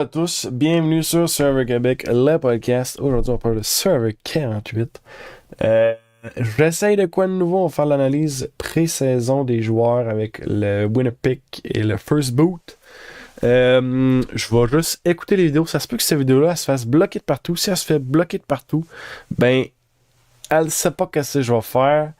À tous, bienvenue sur Server Québec, le podcast. Aujourd'hui, on parle de Server 48. J'essaye de quoi de nouveau, on va faire l'analyse pré-saison des joueurs avec le winner pick et le first boot. Je vais juste écouter les vidéos. Ça se peut que cette vidéo-là se fasse bloquer de partout. Si elle se fait bloquer de partout, ben, elle ne sait pas ce que je vais faire.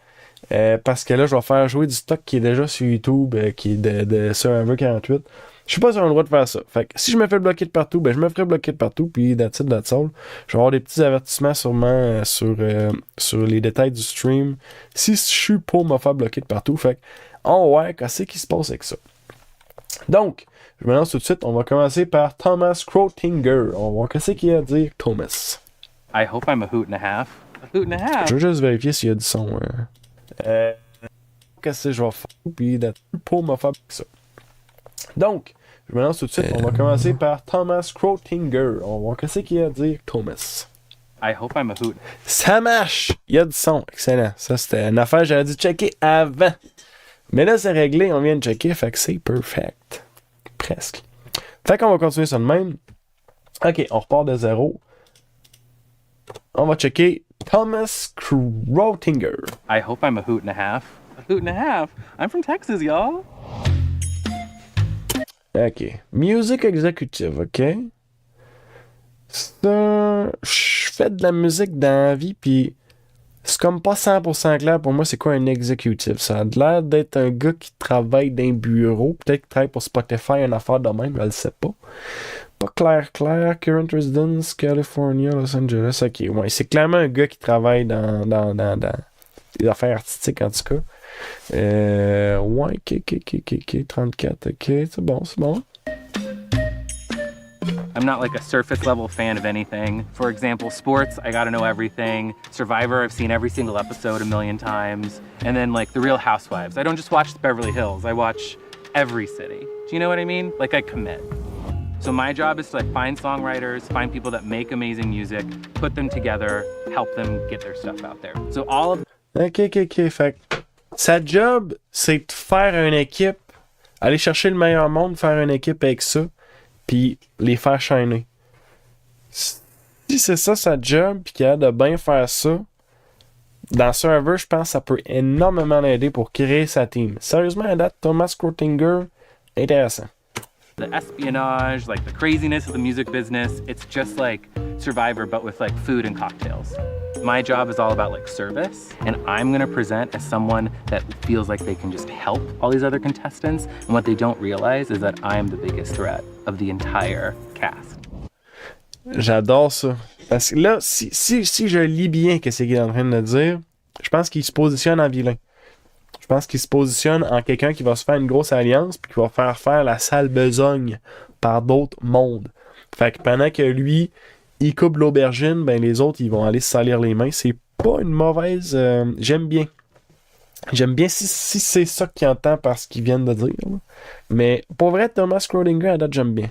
Parce que là, je vais faire jouer du stock qui est déjà sur YouTube, qui est de Server 48. Je suis pas sur le droit de faire ça. Fait que si je me fais bloquer de partout, ben je me ferai bloquer de partout, puis that's it, that's all. Je vais avoir des petits avertissements sûrement sur les détails du stream. Si je suis pour me faire bloquer de partout, fait que ouais, qu'est-ce qui se passe avec ça? Donc, je me lance tout de suite. On va commencer par Thomas Crotinger. On va voir qu'est-ce qu'il y a à dire, Thomas. I hope I'm a hoot and a half. A hoot and a half. Je veux juste vérifier s'il y a du son. Qu'est-ce que je vais faire, puis that's it, pour me faire bloquer ça. Donc, je me lance tout de suite. On va commencer par Thomas Crotinger. On va voir qu'est-ce qu'il y a à dire, Thomas. I hope I'm a hoot. Ça marche! Il y a du son. Excellent. Ça, c'était une affaire que j'aurais dû checker avant. Mais là, c'est réglé. On vient de checker. Fait que c'est perfect. Presque. Fait qu'on va continuer ça de même. OK, on repart de zéro. On va checker Thomas Crotinger. I hope I'm a hoot and a half. A hoot and a half. I'm from Texas, y'all. OK. Musique exécutive, OK? Ça, je fais de la musique dans la vie, puis c'est comme pas 100% clair pour moi c'est quoi un exécutif. Ça a l'air d'être un gars qui travaille dans un bureau, peut-être qu'il travaille pour Spotify, une affaire de même, je le sais pas. Pas clair, current residence, California, Los Angeles, ok, ouais, c'est clairement un gars qui travaille dans les affaires artistiques en tout cas. Ouais, ok, 34, ok, c'est bon. I'm not like a surface level fan of anything. For example, sports, I gotta know everything. Survivor, I've seen every single episode a million times. And then like The Real Housewives, I don't just watch Beverly Hills, I watch every city. Do you know what I mean? Like I commit. So my job is to like find songwriters, find people that make amazing music, put them together, help them get their stuff out there. So all of... Ok, fait sa job, c'est de faire une équipe, aller chercher le meilleur monde, faire une équipe avec ça, puis les faire shiner. Si c'est ça sa job, puis qu'il a de bien faire ça, dans Server, je pense que ça peut énormément l'aider pour créer sa team. Sérieusement, à date, Thomas Crotinger, intéressant. The espionage, like the craziness of the music business, it's just like Survivor, but with like food and cocktails. My job is all about like service, and I'm gonna present as someone that feels like they can just help all these other contestants, and what they don't realize is that I am the biggest threat of the entire cast. J'adore ça. Parce que là, si je lis bien ce qu'il est en train de dire, je pense qu'il se positionne en vilain. Je pense qu'il se positionne en quelqu'un qui va se faire une grosse alliance puis qui va faire la sale besogne par d'autres mondes. Fait que pendant que lui, il coupe l'aubergine, ben les autres, ils vont aller se salir les mains. C'est pas une mauvaise... j'aime bien. J'aime bien si c'est ça qu'il entend par ce qu'ils viennent de dire. Là. Mais pour vrai, Thomas Crotinger, à date, j'aime bien.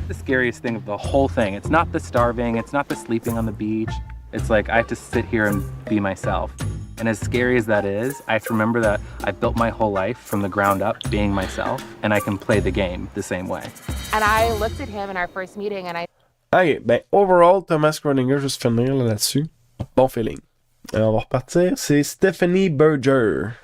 The scariest thing of the whole thing, it's not the starving, it's not the sleeping on the beach. It's like I have to sit here and be myself. And as scary as that is, I have to remember that I built my whole life from the ground up being myself, and I can play the game the same way. And I looked at him in our first meeting and I... Ok, ben overall, Thomas Crotinger, juste finir là-dessus. Bon feeling. On va repartir. C'est Stephanie Berger.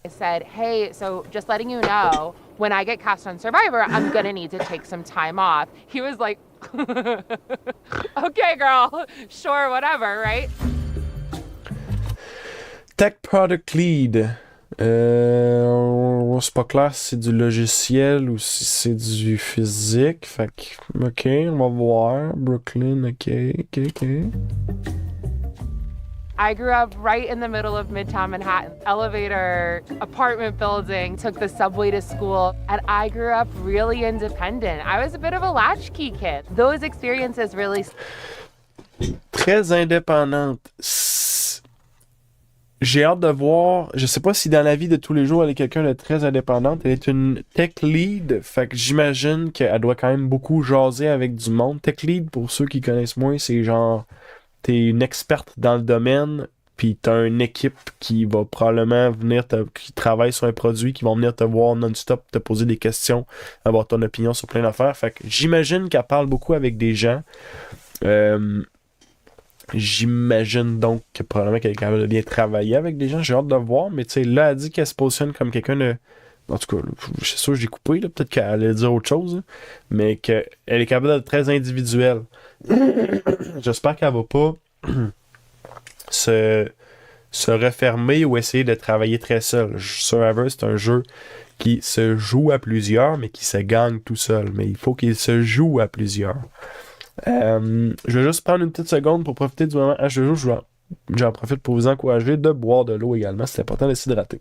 I said, hey, so just letting you know, when I get cast on Survivor, I'm gonna need to take some time off. He was like, okay, girl, sure, whatever, right? Tech Product Lead. C'est pas clair si c'est du logiciel ou si c'est du physique. Fait que, ok, on va voir. Brooklyn, ok. I grew up right in the middle of Midtown Manhattan. Elevator, apartment building, took the subway to school, and I grew up really independent. I was a bit of a latchkey kid. Those experiences really... Très indépendante. J'ai hâte de voir, je sais pas si dans la vie de tous les jours elle est quelqu'un de très indépendante. Elle est une tech lead, fait que j'imagine qu'elle doit quand même beaucoup jaser avec du monde. Tech lead, pour ceux qui connaissent moins, c'est genre, t'es une experte dans le domaine, puis t'as une équipe qui va probablement qui travaille sur un produit, qui vont venir te voir non-stop, te poser des questions, avoir ton opinion sur plein d'affaires. Fait que j'imagine qu'elle parle beaucoup avec des gens. J'imagine donc que probablement qu'elle est capable de bien travailler avec des gens. J'ai hâte de voir, mais tu sais, là, elle dit qu'elle se positionne comme quelqu'un de... En tout cas, je suis sûr que j'ai coupé, là. Peut-être qu'elle allait dire autre chose, là. Mais qu'elle est capable d'être très individuelle. J'espère qu'elle va pas se refermer ou essayer de travailler très seule. Survivor, c'est un jeu qui se joue à plusieurs, mais qui se gagne tout seul. Mais il faut qu'il se joue à plusieurs. Je vais juste prendre une petite seconde pour profiter du moment H2O. J'en profite pour vous encourager de boire de l'eau également. C'est important de s'hydrater.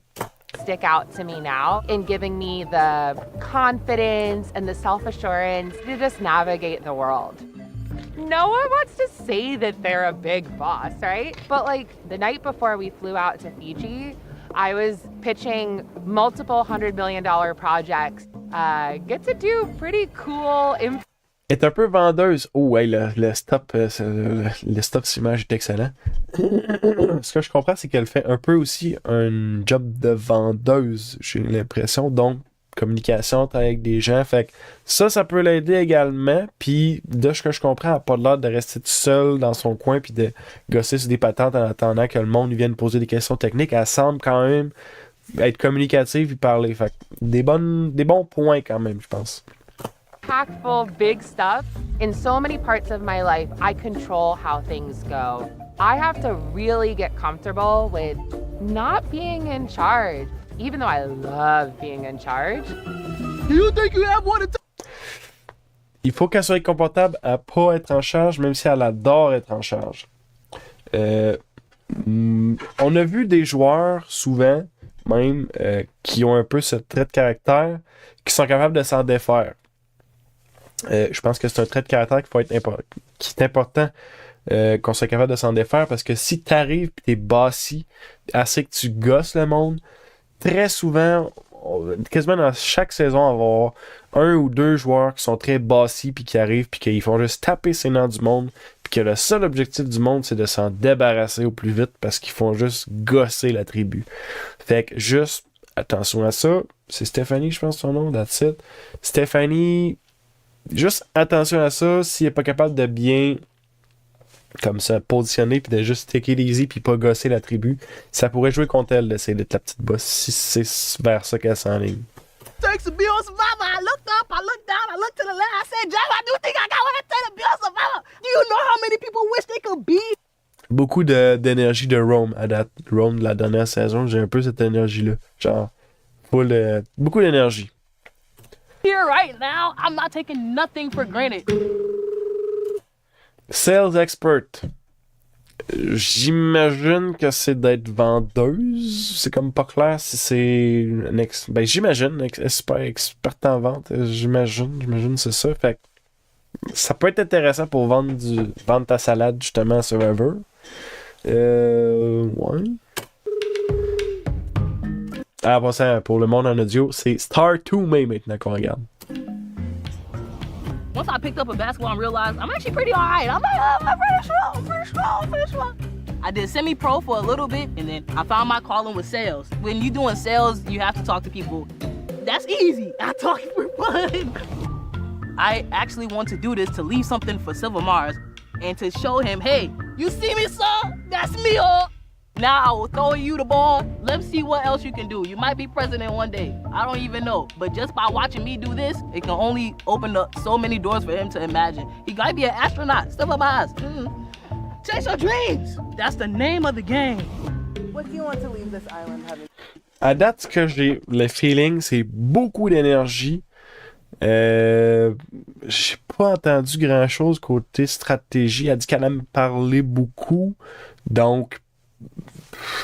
Stick out to me now in giving me the confidence and the self-assurance to just navigate the world. No one wants to say that they're a big boss, right? But like the night before we flew out to Fiji, I was pitching multiple $100 million projects. Get to do pretty cool Elle est un peu vendeuse. Oh, hey, le stop image est excellent. Ce que je comprends, c'est qu'elle fait un peu aussi un job de vendeuse, j'ai l'impression. Donc, communication avec des gens. Fait que ça peut l'aider également. Puis, de ce que je comprends, elle n'a pas l'air de rester toute seule dans son coin puis de gosser sur des patentes en attendant que le monde vienne poser des questions techniques. Elle semble quand même être communicative et parler. Fait que des bons points quand même, je pense. Impactful, big stuff. In so many parts of my life, I control how things go. I have to really get comfortable with not being in charge, even though I love being in charge. Do you think you have what it takes? Il faut qu'elle soit confortable à pas être en charge, même si elle adore être en charge. On a vu des joueurs, souvent, même, qui ont un peu ce trait de caractère, qui sont capables de s'en défaire. Je pense que c'est un trait de caractère qui est important qu'on soit capable de s'en défaire, parce que si t'arrives et t'es bossy, assez que tu gosses le monde, très souvent, quasiment dans chaque saison, on va avoir un ou deux joueurs qui sont très bossy puis qui arrivent puis qu'ils font juste taper ses nerfs du monde, puis que le seul objectif du monde, c'est de s'en débarrasser au plus vite parce qu'ils font juste gosser la tribu. Fait que juste attention à ça. C'est Stéphanie, je pense son nom, that's it. Stéphanie, juste attention à ça. S'il n'est pas capable de bien comme ça positionner puis de juste take it easy puis pas gosser la tribu, ça pourrait jouer contre elle d'essayer d'être la petite boss si c'est vers ça qu'elle s'enligne. Thanks to be on Survivor, I looked up, I looked down, I looked to the left, I said, Jeff, I do think I got what it takes to be on Survivor. Do you know how many people wish they could be? Beaucoup d'énergie de Rome à date. Rome de la dernière saison, j'ai un peu cette énergie-là. Genre, beaucoup d'énergie. Here right now, I'm not taking nothing for granted. Sales expert. J'imagine que c'est d'être vendeuse. C'est comme pas clair si c'est j'imagine, expert en vente. J'imagine c'est ça. Fait que ça peut être intéressant pour vendre ta salade justement à Survivor. Ouais. Ah, bon, ça, pour le monde en audio, c'est Star 2 May maintenant qu'on regarde. Once I picked up a basketball and realized I'm actually pretty alright. I'm like, I'm pretty strong. I did semi-pro for a little bit, and then I found my calling with sales. When you're doing sales, you have to talk to people. That's easy. I talk for fun. I actually want to do this to leave something for Silver Mars and to show him, hey, you see me, sir? That's me, oh. Now I will throw you the ball. Let's see what else you can do. You might be president one day. I don't even know. But just by watching me do this, it can only open up so many doors for him to imagine. He might be an astronaut. Silver Mars. Chase your dreams. That's the name of the game. What do you want to leave this island having? À date, ce que j'ai le feeling, c'est beaucoup d'énergie. J'ai pas entendu grand-chose côté stratégie. Elle a dit qu'elle aime parler beaucoup. Donc,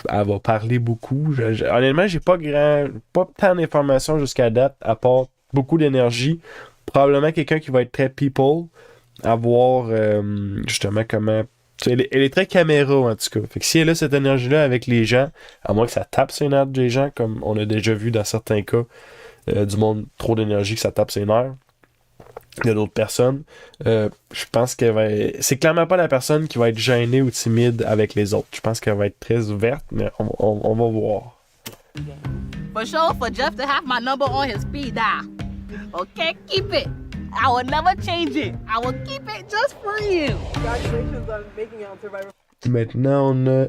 elle va parler beaucoup. Honnêtement, j'ai pas tant d'informations jusqu'à date, à part beaucoup d'énergie. Probablement quelqu'un qui va être très people, à voir justement comment. Elle est très caméra en tout cas. Fait que si elle a cette énergie-là avec les gens, à moins que ça tape ses nerfs des gens, comme on a déjà vu dans certains cas du monde, trop d'énergie que ça tape ses nerfs. de d'autres personnes. Je pense qu'elle va c'est clairement pas la personne qui va être gênée ou timide avec les autres. Je pense qu'elle va être très ouverte, mais on va voir. For sure, for Jeff to have my number on his speed dial. Okay, keep it. I will never change it. I will keep it just for you. Congratulations on making it on Survivor. Maintenant, on a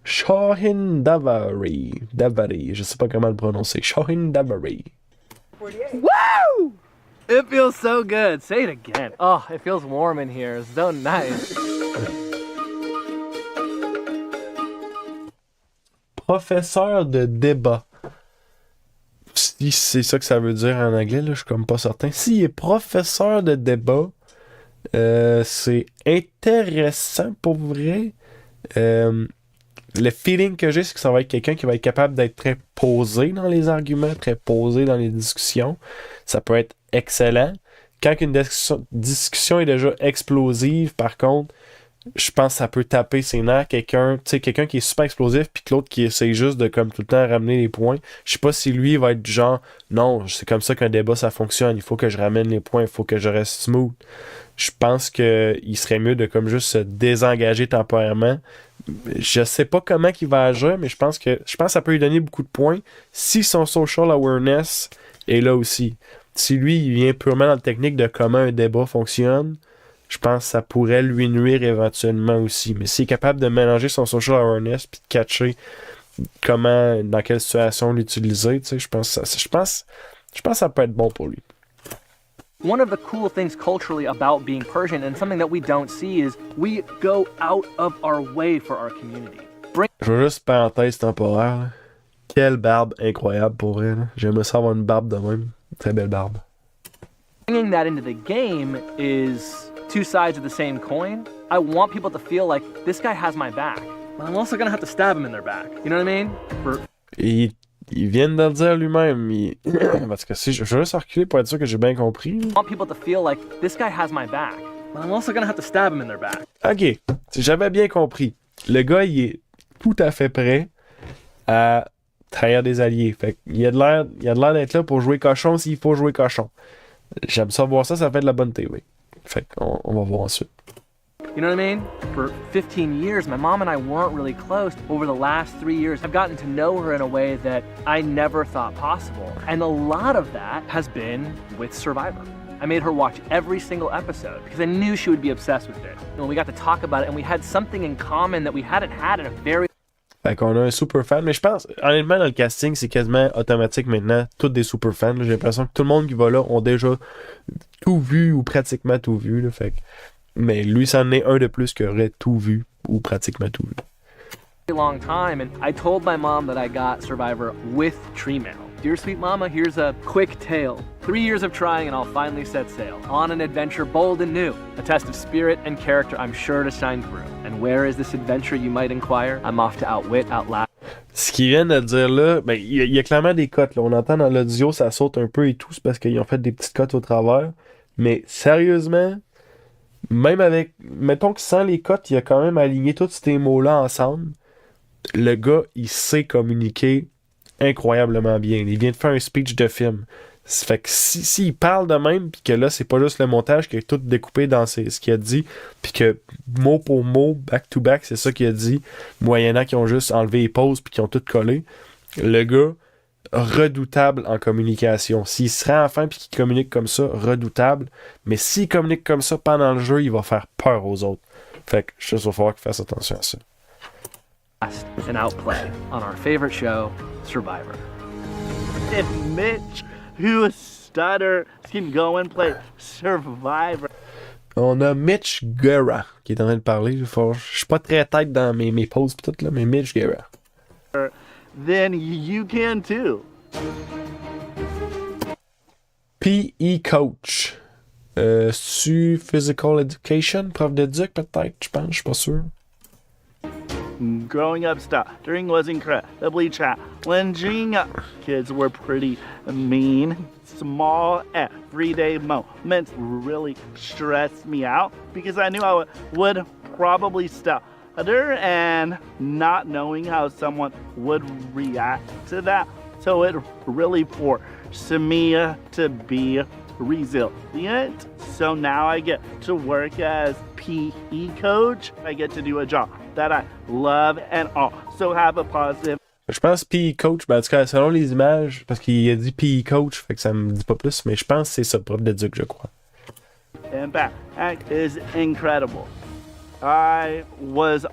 Shahin Davari. Davari, je sais pas comment le prononcer. Shahin Davari. 48. Woo! It feels so good. Say it again. Oh, it feels warm in here. It's so nice. Professeur de débat. Si c'est ça que ça veut dire en anglais, là, je suis comme pas certain. S'il est professeur de débat, c'est intéressant pour vrai. Le feeling que j'ai, c'est que ça va être quelqu'un qui va être capable d'être très posé dans les arguments, très posé dans les discussions. Ça peut être excellent. Quand une discussion est déjà explosive, par contre, je pense que ça peut taper ses nerfs. Quelqu'un qui est super explosif, puis que l'autre qui essaie juste de comme tout le temps ramener les points. Je sais pas si lui va être du genre, non, c'est comme ça qu'un débat ça fonctionne. Il faut que je ramène les points, il faut que je reste smooth. Je pense qu'il serait mieux de comme juste se désengager temporairement. Je sais pas comment il va agir, mais je pense que ça peut lui donner beaucoup de points si son social awareness est là aussi. Si lui, il vient purement dans la technique de comment un débat fonctionne, je pense que ça pourrait lui nuire éventuellement aussi. Mais s'il est capable de mélanger son social awareness puis de catcher comment, dans quelle situation l'utiliser, tu sais, je pense que ça peut être bon pour lui. One of the cool things culturally about being Persian and something that we don't see is we go out of our way for our community. Je veux juste parenthèse temporaire. Là. Quelle barbe incroyable pour vrai. Là. J'aimerais ça avoir une barbe de même. Très belle barbe. Bringing that into the game is two sides of the same coin. I want people to feel like this guy has my back, but I'm also gonna have to stab him in their back. You know what I mean? Il vient de le dire lui-même. Parce que si je veux juste reculer pour être sûr que j'ai bien compris. I want people to feel like this guy has my back, but I'm also gonna have to stab him in their back. Ok, si j'avais bien compris. Le gars, il est tout à fait prêt à trahir des alliés. Fait qu'il a de l'air d'être là pour jouer cochon s'il faut jouer cochon. J'aime ça voir ça, ça fait de la bonne TV. Fait qu'on va voir ensuite. You know what I mean? For 15 years, my mom and I weren't really close. Over the last 3 years, I've gotten to know her in a way that I never thought possible. And a lot of that has been with Survivor. I made her watch every single episode because I knew she would be obsessed with it. And we got to talk about it, and we had something in common that we hadn't had in a very... Fait qu'on a un super fan, mais je pense, honnêtement, dans le casting, c'est quasiment automatique maintenant, tous des super fans. J'ai l'impression que tout le monde qui va là ont déjà tout vu ou pratiquement tout vu. Là, fait que... Mais lui, c'en est un de plus qui aurait tout vu ou pratiquement tout vu. long time, and I told my mom that I got Survivor with Tree Mail. Dear sweet mama, here's a quick tale. 3 years of trying and I'll finally set sail on an adventure bold and new, a test of spirit and character I'm sure to shine through. And where is this adventure, you might inquire? I'm off to outwit, outlast. Ce qu'ils viennent de dire là, ben il y a clairement des cotes là. On entend dans l'audio, ça saute un peu et tout, c'est parce qu'ils ont fait des petites cotes au travers. Mais sérieusement, même avec, mettons que sans les cotes, il a quand même aligné tous ces mots-là ensemble. Le gars, il sait communiquer incroyablement bien. Il vient de faire un speech de film. Ça fait que s'il parle de même, puis que là, c'est pas juste le montage qui est tout découpé dans ce qu'il a dit, puis que mot pour mot, back-to-back, c'est ça qu'il a dit, moyennant qu'ils ont juste enlevé les pauses puis qu'ils ont tout collé. Le gars, redoutable en communication. S'il se rend à la fin puis qu'il communique comme ça, redoutable. Mais s'il communique comme ça pendant le jeu, il va faire peur aux autres. Fait que je vais falloir qu'il fasse attention à ça. And outplay on our favorite show, Survivor. If Mitch, who stutter, can go and play Survivor. On a Mitch Guerra qui est en train de parler. Je suis pas très tête dans mes pauses pis tout là, mais Mitch Guerra. Then you can too. PE coach. Physical education, prof d'éduc peut-être, je pense, je suis pas sûr. Growing up stuttering was incredibly challenging. Kids were pretty mean. Small everyday moments really stressed me out because I knew I would probably stutter and not knowing how someone would react to that. So it really forced me to be resilient. So now I get to work as PE coach. I get to do a job that I love and also have a positive Je pense PE coach, ben en tout cas, selon les images, parce qu'il a dit PE coach, fait que ça me dit pas plus, mais je pense que c'est ça, prof d'éduc, je crois. impact is incredible. I was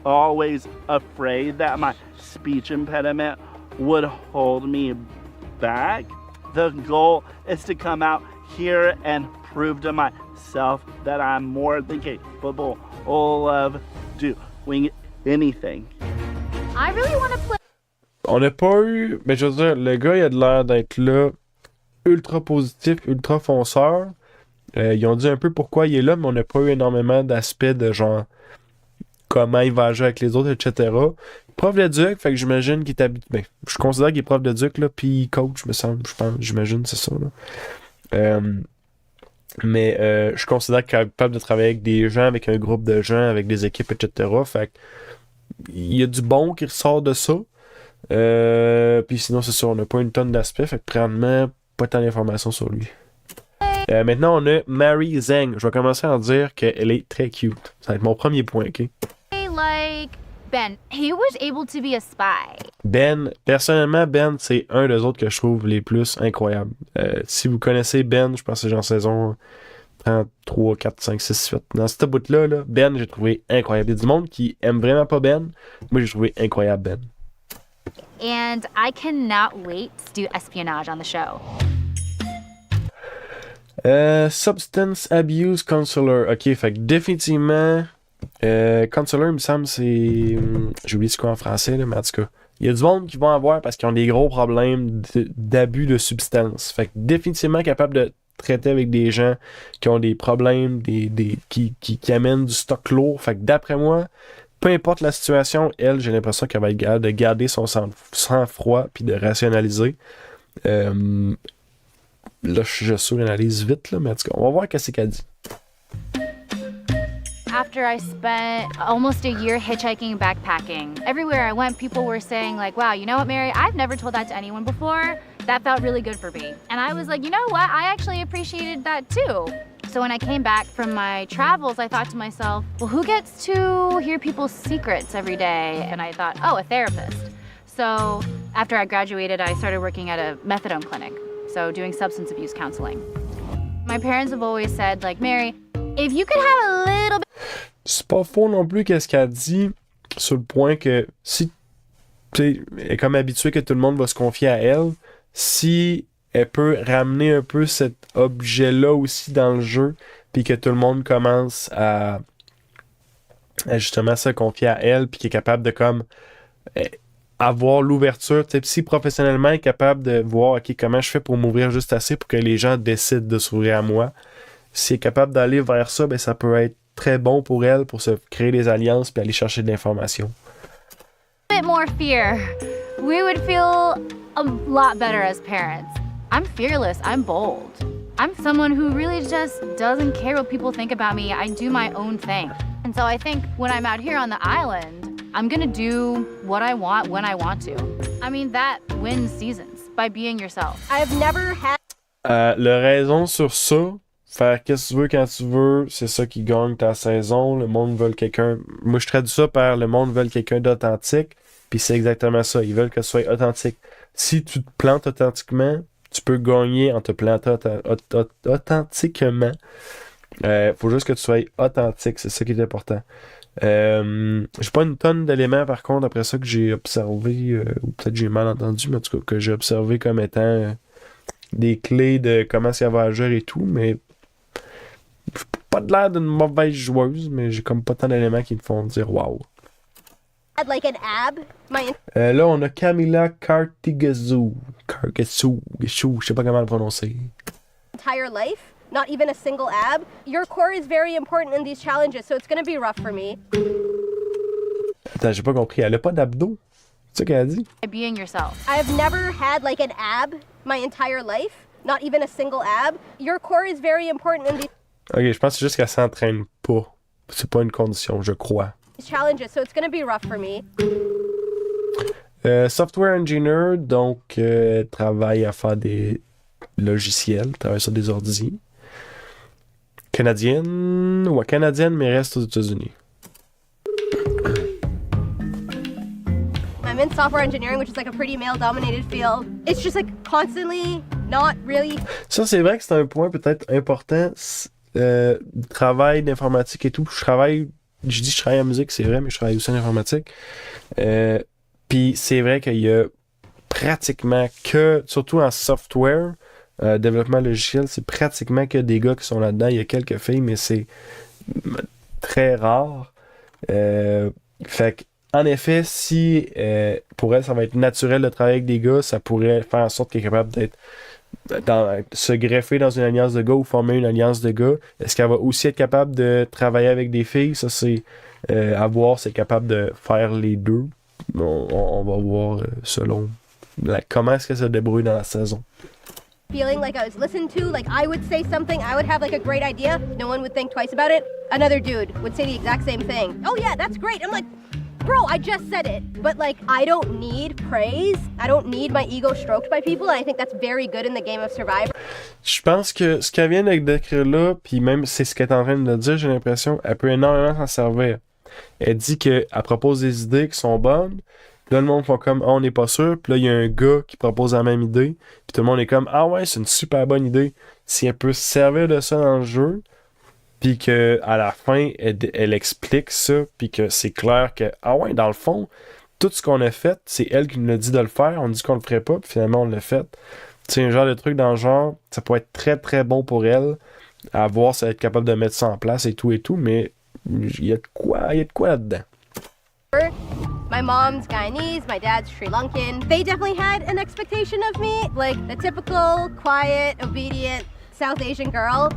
always afraid that my speech impediment would hold me back. The goal is to come out here and prove to myself that I'm more than capable of doing anything. I really want to play. On n'a pas eu, mais je veux dire, le gars, il a de l'air d'être là, ultra positif, ultra fonceur. Ils ont dit un peu pourquoi il est là, mais on n'a pas eu énormément d'aspects de genre comment il va agir avec les autres, etc. Prof d'éduc, fait que j'imagine qu'il est habitué. Ben, je considère qu'il est prof d'éduc, là, puis coach, me semble, je pense, j'imagine, c'est ça, là. Mais je considère qu'il est capable de travailler avec des gens, avec un groupe de gens, avec des équipes, etc. Fait que il y a du bon qui ressort de ça. Puis sinon, c'est ça, on n'a pas une tonne d'aspects, fait que présentement, pas tant d'informations sur lui. Maintenant, on a Mary Zhang. Je vais commencer à en dire qu'elle est très cute. Ça va être mon premier point, ok? Like Ben. He was able to be a spy. Ben, personnellement, Ben, c'est un des autres que je trouve les plus incroyables. Si vous connaissez Ben, je pense que c'est genre saison 3, 4, 5, 6, 7. Dans cette bout-là, là, Ben, j'ai trouvé incroyable. Il y a du monde qui aime vraiment pas Ben. Moi, j'ai trouvé incroyable Ben. And I cannot wait to do espionage on the show. Substance Abuse Counselor. Ok, fait que définitivement, Counselor, il me semble, c'est. J'ai oublié ce quoi en français, là, mais en tout cas, il y a du monde qui vont avoir parce qu'ils ont des gros problèmes d'abus de substances. Fait que définitivement capable de traiter avec des gens qui ont des problèmes, qui amènent du stock lourd. Fait que d'après moi, peu importe la situation, elle, j'ai l'impression qu'elle va être capable de garder son sang-froid puis de rationaliser. Là, je suranalyse vite, là, mais en tout cas, on va voir qu'est-ce qu'elle dit. After I spent almost a year hitchhiking and backpacking, everywhere I went, people were saying like, wow, you know what, Mary? I've never told that to anyone before. That felt really good for me. And I was like, you know what? I actually appreciated that too. So when I came back from my travels, I thought to myself, well, who gets to hear people's secrets every day? And I thought, oh, a therapist. So after I graduated, I started working at a methadone clinic. So doing substance abuse counseling. My parents have always said, like, Mary, if you could have a little bit... C'est pas faux non plus qu'est-ce qu'elle dit sur le point que si tu es comme habitué que tout le monde va se confier à elle, si elle peut ramener un peu cet objet-là aussi dans le jeu, puis que tout le monde commence à justement se confier à elle, puis qui est capable de comme avoir l'ouverture, si professionnellement elle est capable de voir ok comment je fais pour m'ouvrir juste assez pour que les gens décident de s'ouvrir à moi, si elle est capable d'aller vers ça, ben ça peut être très bon pour elle pour se créer des alliances puis aller chercher de l'information. bit more fear, we would feel a lot better as parents. I'm fearless, I'm bold. I'm someone who really just doesn't care what people think about me. I do my own thing. And so I think when I'm out here on the island, I'm gonna do what I want when I want to. I mean, that wins seasons by being yourself. I've never had... La raison sur ça, faire qu'est-ce que tu veux quand tu veux, c'est ça qui gagne ta saison. Le monde veut quelqu'un... Moi, je traduis ça par le monde veut quelqu'un d'authentique, puis c'est exactement ça. Ils veulent que tu sois authentique. Si tu te plantes authentiquement, tu peux gagner en te plantant authentiquement. Faut juste que tu sois authentique, c'est ça qui est important. J'ai pas une tonne d'éléments par contre après ça que j'ai observé, ou peut-être j'ai mal entendu, mais en tout cas que j'ai observé comme étant des clés de comment ça va agir et tout, mais pas de l'air d'une mauvaise joueuse, mais j'ai comme pas tant d'éléments qui me font dire wow. like an ab. Là on a Camila Cartigazou, je sais pas comment le prononcer. Entire life, not even a single ab. Your core is very important in these challenges, so it's going to be rough for me. Attends, j'ai pas compris. Elle a pas d'abdos? C'est ça qu'elle a dit? Being yourself. I've never had like an ab my entire life, not even a single ab. Your core is very important in these Ok, je pense que c'est juste qu'elle s'entraîne pas. C'est pas une condition, je crois. challenges, so it's going to be rough for me. Software engineer, donc travaille à faire des logiciels, travaille sur des ordi. Canadienne, mais reste aux États-Unis. I'm in software engineering, which is like a pretty male-dominated field. It's just like constantly not really. Ça, c'est vrai que c'est un point peut-être important. Travail d'informatique et tout. Je travaille en musique, c'est vrai, mais je travaille aussi en informatique. Puis c'est vrai qu'il y a pratiquement que, surtout en software, développement logiciel, c'est pratiquement que des gars qui sont là-dedans. Il y a quelques filles, mais c'est très rare. Fait que, en effet, si pour elle, ça va être naturel de travailler avec des gars, ça pourrait faire en sorte qu'elle est capable d'être se greffer dans une alliance de gars ou former une alliance de gars. Est-ce qu'elle va aussi être capable de travailler avec des filles? Ça, c'est à voir si elle est capable de faire les deux. On va voir selon comment est-ce qu'elle se débrouille dans la saison. Feeling like I was listened to, like I would say something, I would have like a great idea, no one would think twice about it. Another dude would say the exact same thing. Oh yeah, that's great. I'm like, bro, I just said it. But like, I don't need praise. I don't need my ego stroked by people, and I think that's very good in the game of Survivor. Je pense que ce qu'elle vient de décrire là, puis même c'est ce qu'elle est en train de dire, j'ai l'impression, elle peut énormément s'en servir. Elle dit qu'elle propose des idées qui sont bonnes. Là, le monde font comme « Ah, on n'est pas sûr ». Puis là, il y a un gars qui propose la même idée. Puis tout le monde est comme « Ah ouais, c'est une super bonne idée ». Si elle peut se servir de ça dans le jeu, puis qu'à la fin, elle explique ça, puis que c'est clair que « Ah ouais, dans le fond, tout ce qu'on a fait, c'est elle qui nous a dit de le faire. On dit qu'on le ferait pas, puis finalement, on l'a fait. » Tu sais, un genre de truc dans le genre, ça pourrait être très, très bon pour elle, à voir si elle est capable de mettre ça en place et tout, mais il y a de quoi là-dedans. My mom's Guyanese, my dad's Sri Lankan. They definitely had an expectation of me, like the typical, quiet, obedient South Asian girl.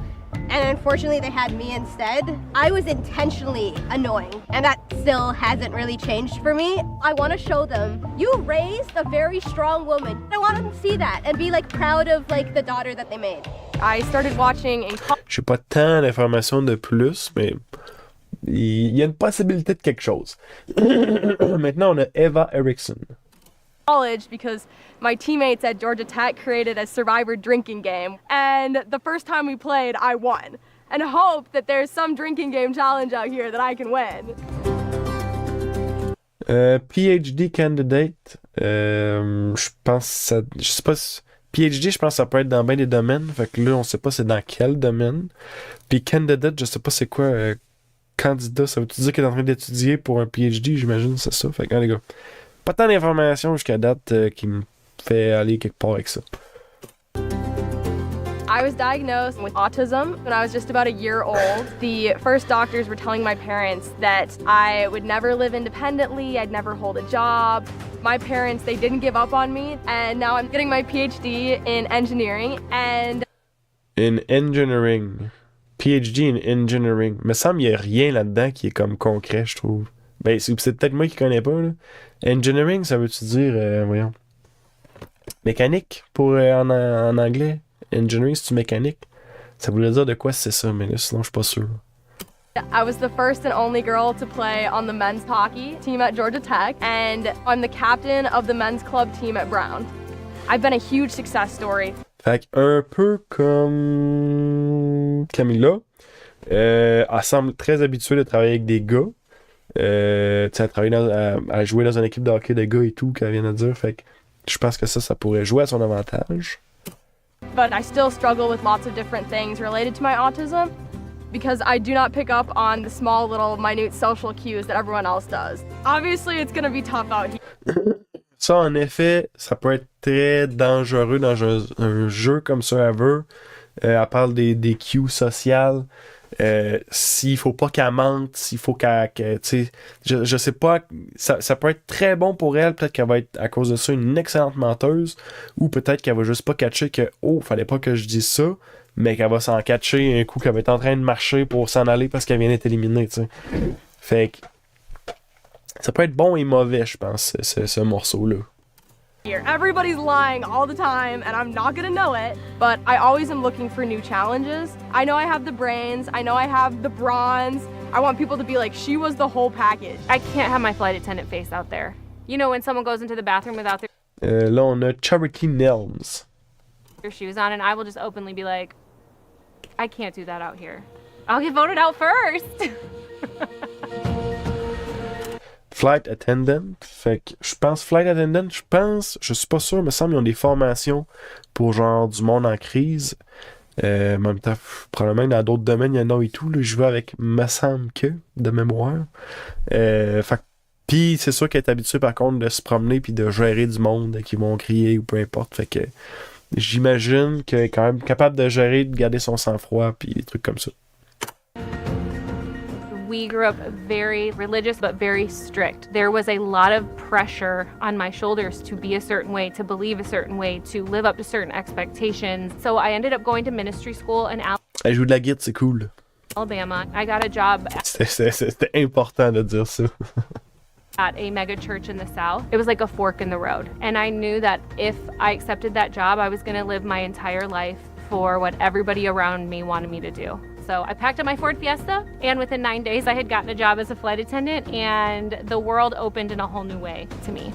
And unfortunately, they had me instead. I was intentionally annoying, and that still hasn't really changed for me. I want to show them, you raised a very strong woman. I want them to see that and be like proud of like the daughter that they made. I started watching in J'ai pas tant d'informations de plus, mais il y a une possibilité de quelque chose. Maintenant, on a Eva Erickson. College because my teammates at Georgia Tech created a Survivor drinking game, and the first time we played, I won, and hope that there's some drinking game challenge out here that I can win. PhD candidate, je pense je sais pas si, PhD, je pense que ça peut être dans bien des domaines, fait que là, on sait pas c'est dans quel domaine. Puis candidate, je sais pas c'est quoi candidat, ça veut-tu dire qu'elle est en train d'étudier pour un PhD, j'imagine, c'est ça. Fait que, les gars, pas tant d'informations jusqu'à date qui me fait aller quelque part avec ça. I was diagnosed with autism when I was just about a year old. The first doctors were telling my parents that I would never live independently, I'd never hold a job. My parents, they didn't give up on me, and now I'm getting my PhD in engineering and... In engineering. PhD in engineering. Me semble qu'il n'y a rien là-dedans qui est comme concret, je trouve. Ben, c'est peut-être moi qui connais pas, là. Engineering, ça veut-tu dire, voyons, mécanique pour en anglais? Engineering, c'est-tu mécanique? Ça voulait dire de quoi c'est ça, mais là, sinon, je suis pas sûr. I was the first and only girl to play on the men's hockey team at Georgia Tech, and I'm the captain of the men's club team at Brown. I've been a huge success story. Fait un peu comme Camilla, elle semble très habituée de travailler avec des gars. À jouer dans une équipe de hockey de gars et tout, qu'elle vient de dire. Fait que je pense que ça pourrait jouer à son avantage. But I still struggle with lots of different things related to my autism because I do not pick up on the small little minute social cues that everyone else does. Obviously, it's gonna be tough out here. Ça, en effet, ça peut être très dangereux dans un jeu comme Survivor. Elle parle des cues sociales. S'il faut pas qu'elle mente, s'il faut qu'elle tu sais, je sais pas, ça peut être très bon pour elle, peut-être qu'elle va être à cause de ça une excellente menteuse, ou peut-être qu'elle va juste pas catcher que fallait pas que je dise ça, mais qu'elle va s'en catcher un coup qu'elle va être en train de marcher pour s'en aller parce qu'elle vient d'être éliminée, tu sais. Fait que ça peut être bon et mauvais, je pense, ce morceau-là. Everybody's lying all the time, and I'm not gonna know it, but I always am looking for new challenges. I know I have the brains, I know I have the bronze. I want people to be like, she was the whole package. I can't have my flight attendant face out there. You know when someone goes into the bathroom without their... Là, on a Charity Nelms. Your shoes on, and I will just openly be like, I can't do that out here. I'll get voted out first. Flight attendant. Fait que je pense, je suis pas sûr, me semble qu'ils ont des formations pour genre du monde en crise. En même temps, probablement dans d'autres domaines, il y en a et tout. Là, je vais avec me semble que, de mémoire. Puis c'est sûr qu'elle est habituée par contre de se promener puis de gérer du monde qui vont crier ou peu importe. Fait que j'imagine qu'elle est quand même capable de gérer, de garder son sang-froid puis des trucs comme ça. We grew up very religious but very strict. There was a lot of pressure on my shoulders to be a certain way, to believe a certain way, to live up to certain expectations. So I ended up going to ministry school in Elle joue de la guitare, c'est cool. Alabama. I got a job C'était important de dire ça. at a mega church in the South. It was like a fork in the road. And I knew that if I accepted that job, I was going to live my entire life for what everybody around me wanted me to do. So I packed up my Ford Fiesta, and within 9 days, I had gotten a job as a flight attendant, and the world opened in a whole new way to me.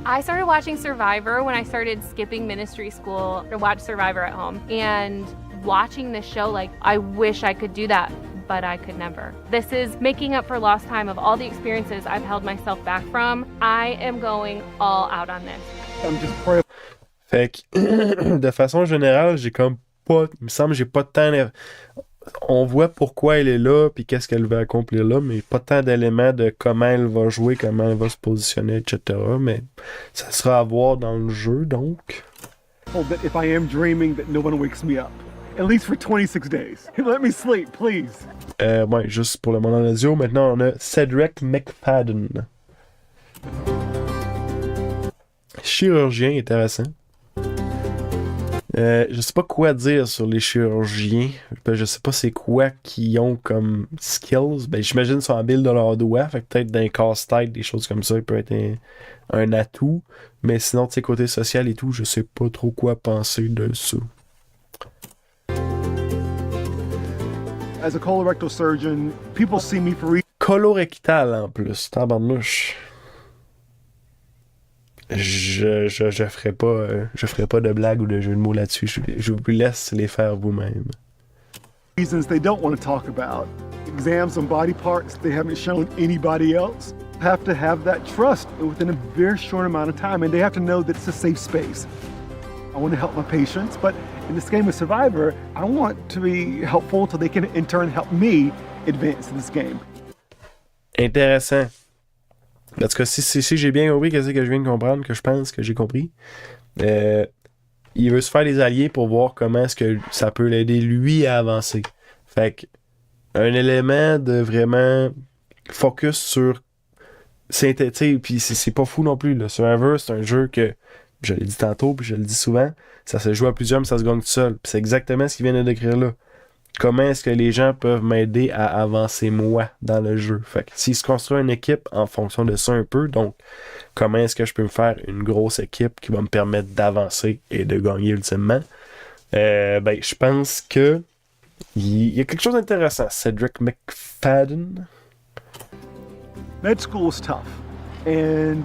I started watching Survivor when I started skipping ministry school to watch Survivor at home. And watching this show, like, I wish I could do that, but I could never. This is making up for lost time of all the experiences I've held myself back from. I am going all out on this. I'm just praying. Fait que, de façon générale, j'ai comme pas... Il me semble que j'ai pas de temps... On voit pourquoi elle est là, puis qu'est-ce qu'elle veut accomplir là, mais pas tant d'éléments de comment elle va jouer, comment elle va se positionner, etc. Mais ça sera à voir dans le jeu, donc. That if I am dreaming, that no one wakes me up. At least for 26 days. Let me sleep, please. Ouais, juste pour le moment en audio. Maintenant, on a Cedric McFadden. Chirurgien, intéressant. Je sais pas quoi dire sur les chirurgiens. Je sais pas c'est quoi qu'ils ont comme skills. Ben, j'imagine qu'ils sont habiles de leurs doigts. Fait que peut-être d'un casse-tête, des choses comme ça, il peut être un atout. Mais sinon, tu sais, côté social et tout, je sais pas trop quoi penser de ça. As a colorectal surgeon, people see me for Colorectal en plus, tabarnouche. Je ferai pas de blague ou de jeu de mots là-dessus. Je vous laisse les faire vous-même. reasons they don't want to talk about. Exams on body parts they haven't shown anybody else. Have to have that trust within a very short amount of time, and they have to know that it's a safe space. I want to help my patients, but in this game of Survivor, I want to be helpful so they can in turn help me advance in this game. Intéressant. En tout cas, si j'ai bien compris qu'est-ce que je viens de comprendre, que je pense que j'ai compris, il veut se faire des alliés pour voir comment est-ce que ça peut l'aider lui à avancer. Fait que un élément de vraiment focus sur synthétique, puis c'est pas fou non plus. Là. Survivor, c'est un jeu que, je l'ai dit tantôt, puis je le dis souvent, ça se joue à plusieurs, mais ça se gagne tout seul. Puis c'est exactement ce qu'il vient de décrire là. Comment est-ce que les gens peuvent m'aider à avancer moi dans le jeu? Fait que s'il se construit une équipe en fonction de ça un peu, donc comment est-ce que je peux me faire une grosse équipe qui va me permettre d'avancer et de gagner ultimement? Je pense que il y a quelque chose d'intéressant. Cedric McFadden. Med school was tough, and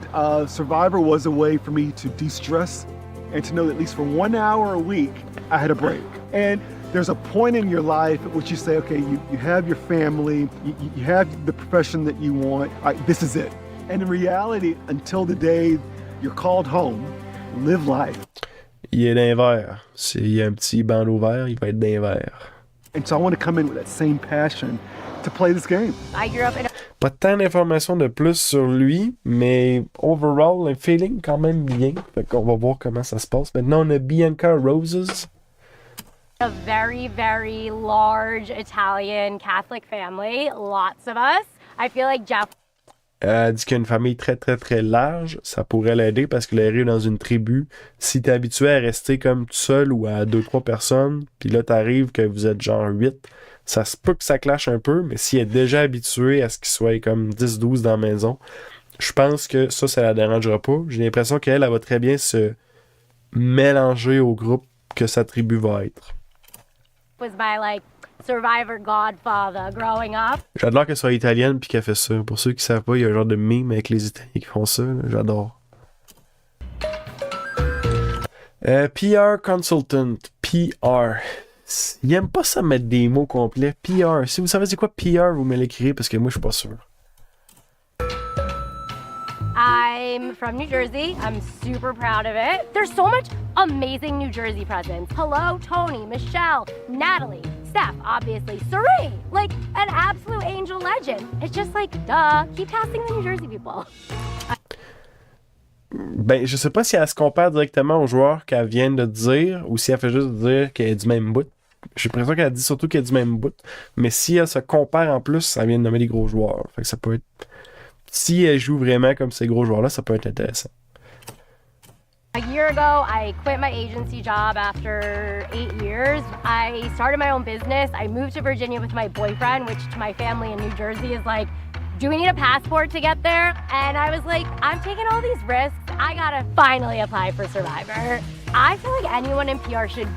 Survivor was a way for me to de-stress and to know that at least for 1 hour a week, I had a break. And there's a point in your life at which you say, okay, you have your family, you have the profession that you want, all right, this is it. And in reality, until the day you're called home, live life. Il est d'un vert. S'il y a un petit bandeau vert, il va être d'un vert. And so I want to come in with that same passion to play this game. I grew up in Pas tant d'informations de plus sur lui, mais overall, un feeling quand même bien. Fait qu'on va voir comment ça se passe. Maintenant, on a Bianca Roses. a very, very large Italian Catholic family, lots of us. I feel like Jeff. Elle dit qu'il y a une famille très, très, très large. Ça pourrait l'aider parce qu'il arrive dans une tribu. Si t'es habitué à rester comme tout seul ou à 2-3 personnes, puis là, t'arrives que vous êtes genre 8, ça se peut que ça clash un peu, mais s'il est déjà habitué à ce qu'il soit comme 10-12 dans la maison, je pense que ça la dérangera pas. J'ai l'impression qu'elle va très bien se mélanger au groupe que sa tribu va être. Was my like Survivor godfather growing up. J'adore qu'elle soit italienne puis qu'elle fait ça. Pour ceux qui savent pas, il y a un genre de meme avec les Italiens qui font ça. Là. J'adore. PR Consultant. PR. Il aime pas ça mettre des mots complets. PR. Si vous savez c'est quoi PR, vous me l'écrivez parce que moi je suis pas sûr. I'm from New Jersey. I'm super proud of it. There's so much amazing New Jersey presence. Hello, Tony, Michelle, Natalie, Steph, obviously, Serene, like an absolute angel legend. It's just like, duh, keep casting the New Jersey people. Ben, je sais pas si elle se compare directement aux joueurs qu'elle vient de dire ou si elle fait juste dire qu'elle est du même bout. J'ai l'impression qu'elle dit surtout qu'elle est du même bout. Mais si elle se compare en plus, elle vient de nommer des gros joueurs. Fait que ça peut être. Si elle joue vraiment comme ces gros joueurs-là, ça peut être intéressant. A year ago, I quit my agency job after 8 years. I started my own business. I moved to Virginia with my boyfriend, which to my family in New Jersey is like, do we need a passport to get there? And I was like, I'm taking all these risks. I gotta finally apply for Survivor. I feel like anyone in PR should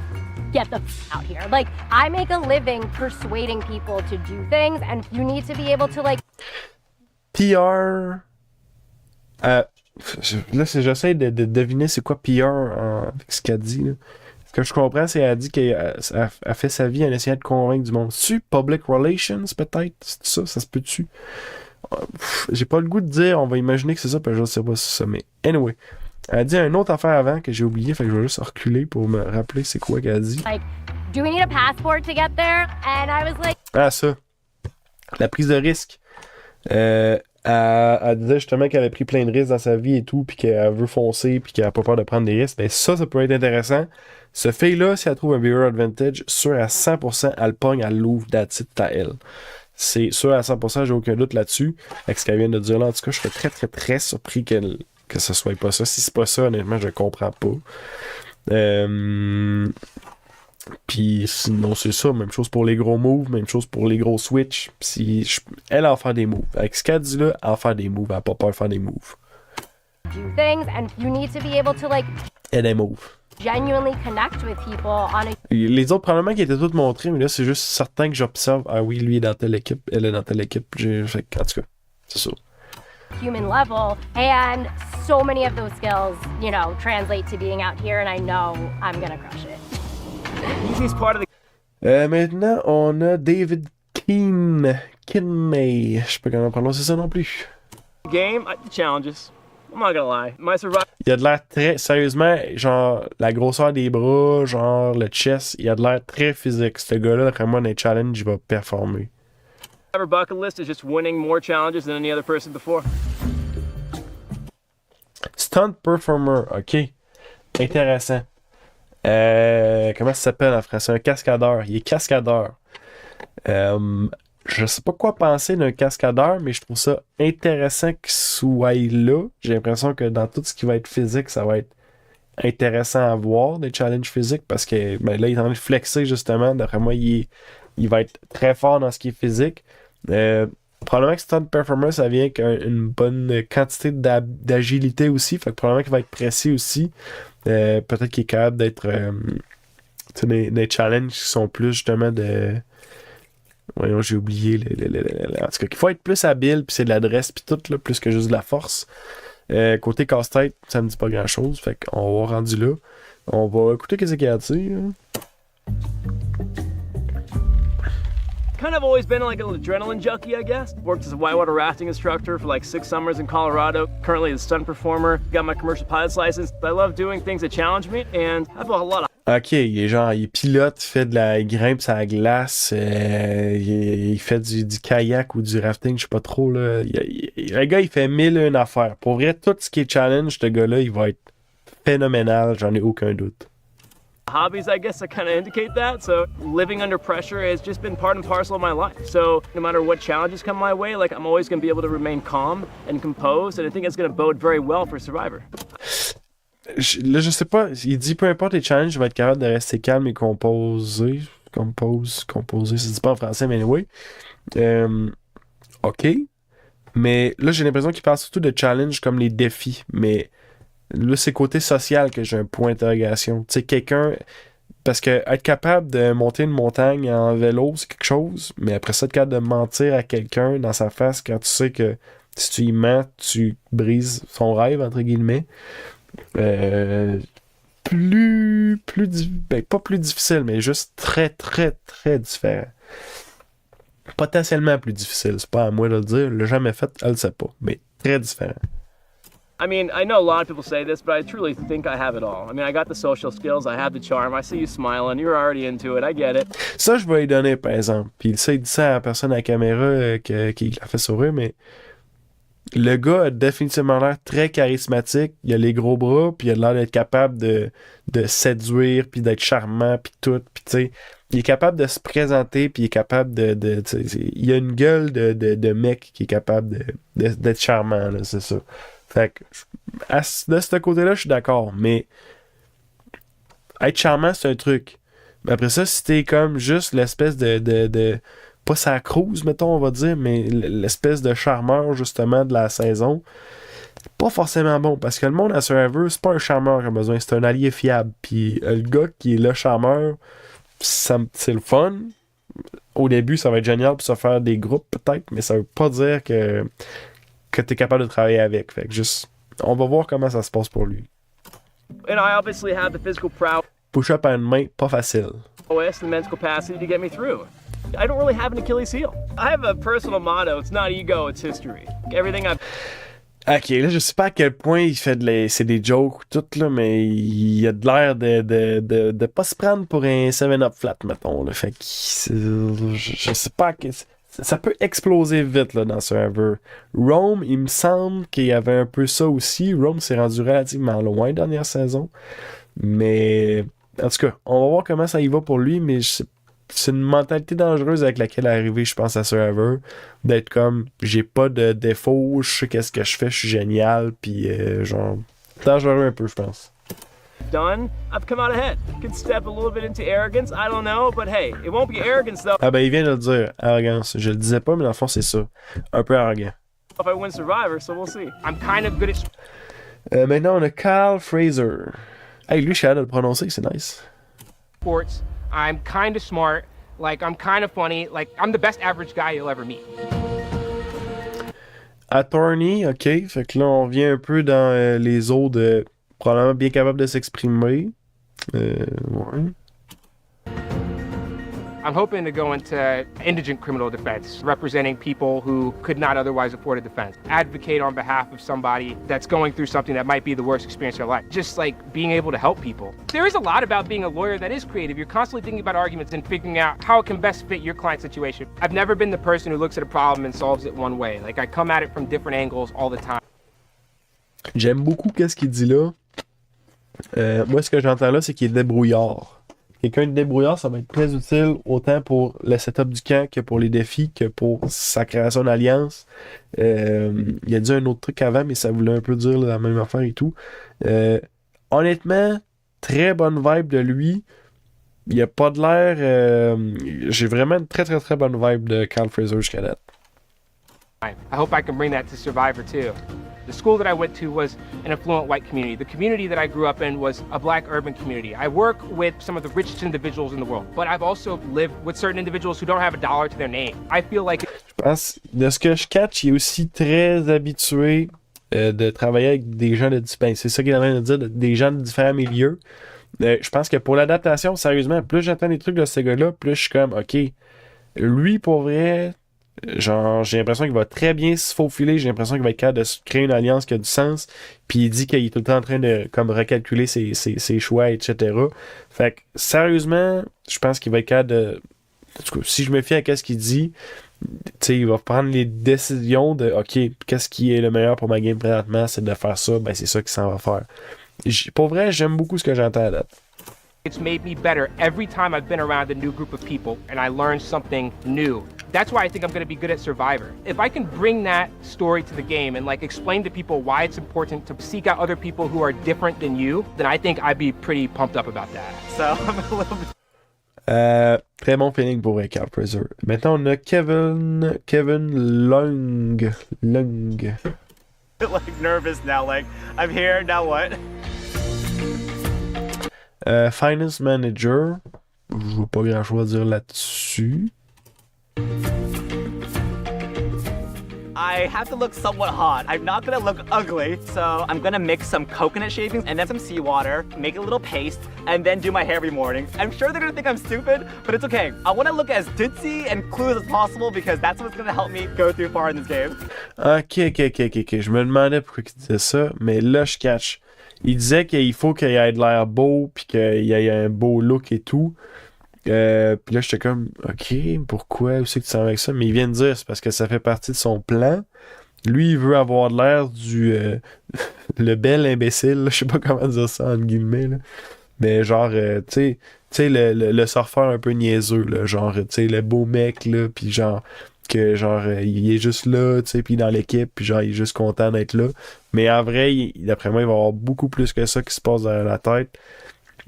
get the out here. Like, I make a living persuading people to do things, and you need to be able to like... PR. Là, j'essaie de deviner c'est quoi PR avec ce qu'elle dit. Là. Ce que je comprends, c'est qu'elle a dit qu'elle a fait sa vie en essayant de convaincre du monde. C'est Public Relations, peut-être? C'est ça? Ça se peut-tu? J'ai pas le goût de dire, on va imaginer que c'est ça, puis je sais pas si c'est ça. Mais anyway, elle a dit une autre affaire avant que j'ai oublié, fait que je vais juste reculer pour me rappeler c'est quoi qu'elle a dit. Like, do we need a passport to get there? And I was like... Ah, ça. La prise de risque. Elle disait justement qu'elle avait pris plein de risques dans sa vie et tout, puis qu'elle veut foncer, puis qu'elle a pas peur de prendre des risques. Ben ça peut être intéressant. Ce fille-là, si elle trouve un bigger advantage, sûr à 100%, elle pogne, elle l'ouvre, that's it, à elle. C'est sûr à 100%, j'ai aucun doute là-dessus. Avec ce qu'elle vient de dire là, en tout cas, je serais très, très, très surpris que ce soit pas ça. Si c'est pas ça, honnêtement, je comprends pas. Puis sinon, c'est ça. Même chose pour les gros moves, même chose pour les gros switch. Elle en fait des moves. Avec ce qu'elle dit là, elle en fait des moves. Elle n'a pas peur de faire des moves. Do things, and you need to be able to like... Elle des moves. Genuinely connect with people on a... Les autres, probablement, qui étaient toutes montrées, mais là, c'est juste certain que j'observe. Ah oui, lui est dans telle équipe, elle est dans telle équipe. En tout cas, c'est ça. Human level, and so many of those skills, you know, translate to being out here, and I know I'm gonna crush it. Easiest part of the Maintenant, on a David Kinney. Je sais pas comment prononcer ça non plus. game, the challenges. I'm not gonna lie. My survival Il a de l'air très... Sérieusement, genre, la grosseur des bras, genre, le chest, il a de l'air très physique. Ce gars-là, d'après moi, dans les challenges, il va performer. bucket list is just winning more challenges than any other person before. Stunt performer, ok. Intéressant. Comment ça s'appelle en français? Un cascadeur. Il est cascadeur. Je sais pas quoi penser d'un cascadeur, mais je trouve ça intéressant qu'il soit là. J'ai l'impression que dans tout ce qui va être physique, ça va être intéressant à voir, des challenges physiques, parce que ben, là, il est en train de flexer justement. D'après moi, il va être très fort dans ce qui est physique. Probablement que stunt performer, ça vient avec une bonne quantité d'agilité aussi. Fait que probablement qu'il va être précis aussi. Peut-être qu'il est capable d'être des challenges qui sont plus justement de... Voyons, j'ai oublié. En tout cas, qu'il faut être plus habile, puis c'est de l'adresse, puis tout, là, plus que juste de la force. Côté casse-tête, ça me dit pas grand-chose. Fait qu'on va rendu là. On va écouter qu'est-ce qu'il y a à dire. Kind of always been like an adrenaline junkie, I guess. Worked as a whitewater rafting instructor for like 6 summers in Colorado. Currently a stunt performer. Got my commercial pilot's license. I love doing things that challenge me, and I have a lot of... Ok, il est pilote, il fait de la grimpe sur la glace, il fait du kayak ou du rafting, je sais pas trop, là. Le gars, il fait 1001 affaires. Pour vrai, tout ce qui est challenge, ce gars-là, il va être phénoménal, j'en ai aucun doute. Hobbies, I guess, that kind of indicate that. So living under pressure has just been part and parcel of my life. So no matter what challenges come my way, like I'm always going to be able to remain calm and composed, and I think it's going to bode very well for Survivor. Là, je sais pas, il dit peu importe les challenges, je vais être capable de rester calme et composer, ça se dit pas en français, mais anyway. Ok. Mais là, j'ai l'impression qu'il parle surtout de challenges comme les défis, mais là, c'est côté social que j'ai un point d'interrogation. Tu sais, quelqu'un... Parce que être capable de monter une montagne en vélo, c'est quelque chose, mais après ça, être capable de mentir à quelqu'un dans sa face quand tu sais que si tu y mens, tu brises son rêve, entre guillemets. pas plus difficile, mais juste très, très, très différent. Potentiellement plus difficile, c'est pas à moi de le dire, l'a jamais fait, elle le sait pas, mais très différent. I mean, I know a lot of people say this, but I truly think I have it all. I mean, I got the social skills, I have the charm, I see you smiling, you're already into it, I get it. Ça, je vais lui donner, par exemple. Puis ça, il dit ça à la personne à la caméra qui l'a fait sourire, mais le gars a définitivement l'air très charismatique. Il a les gros bras, puis il a l'air d'être capable de séduire, puis d'être charmant, puis tout. Puis tu sais, il est capable de se présenter, puis il est capable il a une gueule de mec qui est capable d'être charmant, là, c'est ça. Fait que, de ce côté-là, je suis d'accord, mais être charmant, c'est un truc. Mais après ça, si t'es comme juste l'espèce de pas sa cruise, mettons, on va dire, mais l'espèce de charmeur, justement, de la saison, pas forcément bon, parce que le monde à Survivor, c'est pas un charmeur qui a besoin, c'est un allié fiable. Puis le gars qui est le charmeur, c'est le fun. Au début, ça va être génial pour se faire des groupes, peut-être, mais ça veut pas dire que t'es capable de travailler avec. Fait que juste, on va voir comment ça se passe pour lui. And I obviously have the physical prowess Push-up à une main, pas facile. and the mental capacity to get me through. I don't really have an Achilles heel. I have a personal motto, it's not ego, it's history. Everything I've... Ok, là, je sais pas à quel point il fait c'est des jokes tout, là, mais il a de l'air de pas se prendre pour un 7-up flat, mettons, là. Fait que, je sais pas, ça peut exploser vite, là, dans Survivor. Rome, il me semble qu'il y avait un peu ça aussi. Rome s'est rendu relativement loin dernière saison. Mais, en tout cas, on va voir comment ça y va pour lui, mais c'est une mentalité dangereuse avec laquelle arriver, je pense, à Survivor. D'être comme, j'ai pas de défaut, je sais qu'est-ce que je fais, je suis génial, puis genre, dangereux un peu, je pense. done, I've come out ahead. Could step a little bit into arrogance, I don't know, but hey, it won't be arrogance though. Ah ben, il vient de le dire, arrogance. Je le disais pas, mais dans le fond, c'est ça. Un peu arrogant. If I win Survivor, so we'll see. I'm kind of good at Maintenant, on a Kyle Fraser. Hey, lui, je suis capable de le prononcer, c'est nice. sports. I'm kind of smart. Like, I'm kind of funny. Like, I'm the best average guy you'll ever meet. Attorney, ok. Fait que là, on revient un peu dans les eaux de probablement bien capable de s'exprimer. Ouais. I'm hoping to go into indigent criminal defense, representing people who could not otherwise afford a defense. Advocate on behalf of somebody that's going through something that might be the worst experience of their life. Just like being able to help people. There is a lot about being a lawyer that is creative. You're constantly thinking about arguments and figuring out how it can best fit your client's situation. I've never been the person who looks at a problem and solves it one way. Like, I come at it from different angles all the time. J'aime beaucoup qu'est-ce qu'il dit là. Moi, ce que j'entends là, c'est qu'il est débrouillard. Quelqu'un de débrouillard, ça va être très utile autant pour le setup du camp que pour les défis, que pour sa création d'alliance. Il a dit un autre truc avant, mais ça voulait un peu dire la même affaire et tout. Honnêtement, très bonne vibe de lui. Il a pas de l'air... j'ai vraiment une très très très bonne vibe de Kyle Fraser jusqu'à date. I hope I can bring that to Survivor too. The school that I went to was an affluent white community. The community that I grew up in was a black urban community. I work with some of the richest individuals in the world, but I've also lived with certain individuals who don't have a dollar to their name. I feel like... Je pense, de ce que je catch, il est aussi très habitué de travailler avec des gens de différents... C'est ça qu'il est en train de dire, des gens de différents milieux. Je pense que pour l'adaptation, sérieusement, plus j'entends des trucs de ce gars-là, plus je suis comme, OK, lui, pour vrai... Genre, j'ai l'impression qu'il va très bien se faufiler, j'ai l'impression qu'il va être capable de créer une alliance qui a du sens, puis il dit qu'il est tout le temps en train de comme recalculer ses choix, etc. Fait que, sérieusement, je pense qu'il va être capable de... En tout cas, si je me fie à ce qu'il dit, tu sais, il va prendre les décisions de, OK, qu'est-ce qui est le meilleur pour ma game présentement, c'est de faire ça, ben c'est ça qu'il s'en va faire. Pour vrai, j'aime beaucoup ce que j'entends à date. It's made me better every time I've been around a new group of people and I learned something new. That's why I think I'm going to be good at Survivor. If I can bring that story to the game and like explain to people why it's important to seek out other people who are different than you, then I think I'd be pretty pumped up about that. So I'm a little bit... Très bon feeling pour Kyle Fraser. Maintenant, on a Kevin Lung. Like nervous now, like I'm here, now what? Finance Manager. Je n'ai pas grand chose à dire là-dessus. I have to look somewhat hot. I'm not gonna look ugly. So I'm gonna mix some coconut shavings and then some seawater, make a little paste, and then do my hair every morning. I'm sure they're gonna think I'm stupid, but it's okay. I wanna look as ditzy and clueless as possible because that's what's gonna help me go through far in this game. Ok. Je me demandais pourquoi il disait ça, mais là, je catch. Il disait qu'il faut qu'il ait de l'air beau, puis qu'il ait un beau look et tout. Puis là, j'étais comme, ok, pourquoi? Où c'est que tu sens avec ça? Mais il vient de dire, c'est parce que ça fait partie de son plan. Lui, il veut avoir de l'air du... le bel imbécile, là, je sais pas comment dire ça, entre guillemets, là. Mais genre, tu sais, le surfeur un peu niaiseux, là, genre, tu sais, le beau mec, là, puis genre, que genre, il est juste là, tu sais, puis dans l'équipe, puis genre, il est juste content d'être là. Mais en vrai, d'après moi, il va y avoir beaucoup plus que ça qui se passe dans la tête.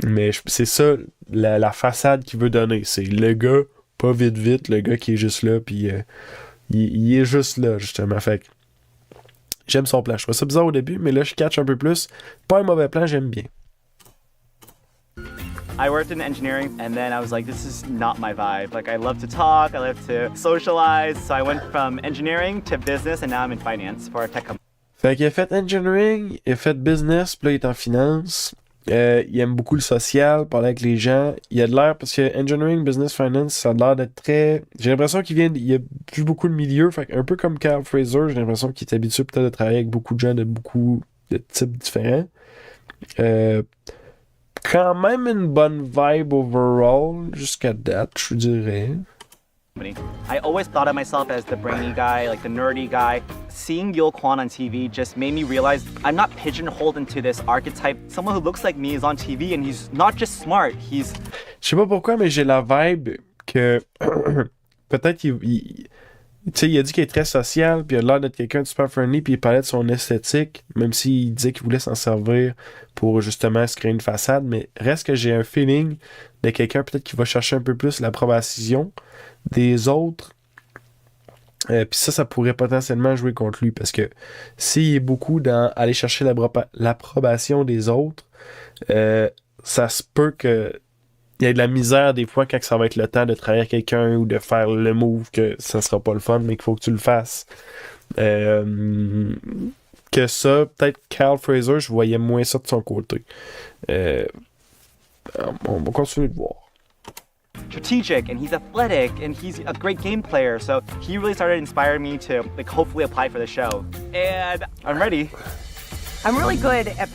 Mais c'est ça, la façade qu'il veut donner. C'est le gars, pas vite, le gars qui est juste là, puis il est juste là, justement. Fait que j'aime son plan. Je trouvais ça bizarre au début, mais là, je catch un peu plus. Pas un mauvais plan, j'aime bien. I worked in engineering and then I was like, this is not my vibe. Like, I love to talk, I love to socialize. So I went from engineering to business and now I'm in finance for a tech company. Fait qu'il a fait engineering, il a fait business, puis là, il est en finance. Il aime beaucoup le social, parler avec les gens. Il a de l'air, parce que engineering, business, finance, ça a l'air d'être très... J'ai l'impression il a plus beaucoup de milieux, fait un peu comme Kyle Fraser, j'ai l'impression qu'il est habitué peut-être de travailler avec beaucoup de gens de beaucoup de types différents. Quand même une bonne vibe overall, jusqu'à date, je dirais. I always thought of myself as the brainy guy, like the nerdy guy. Seeing Yul Kwon on TV just made me realize I'm not pigeonholed into this archetype. Someone who looks like me is on TV and he's not just smart, he's... Je sais pas pourquoi, mais j'ai la vibe que peut-être tu sais, il a dit qu'il est très social, puis il a l'air d'être quelqu'un de super friendly, puis il parlait de son esthétique, même s'il disait qu'il voulait s'en servir pour justement se créer une façade, mais reste que j'ai un feeling de quelqu'un peut-être qui va chercher un peu plus l'approbation des autres, puis ça pourrait potentiellement jouer contre lui, parce que s'il est beaucoup dans aller chercher l'approbation des autres, ça se peut que il y a de la misère des fois quand ça va être le temps de travailler avec quelqu'un ou de faire le move que ça sera pas le fun, mais qu'il faut que tu le fasses. Que ça, peut-être Kyle Fraser, je voyais moins ça de son côté. On va continuer de voir. Strategic and he's athletic and he's a great game player. So he really started inspiring me to like hopefully apply for the show. And I'm ready. I'm really good at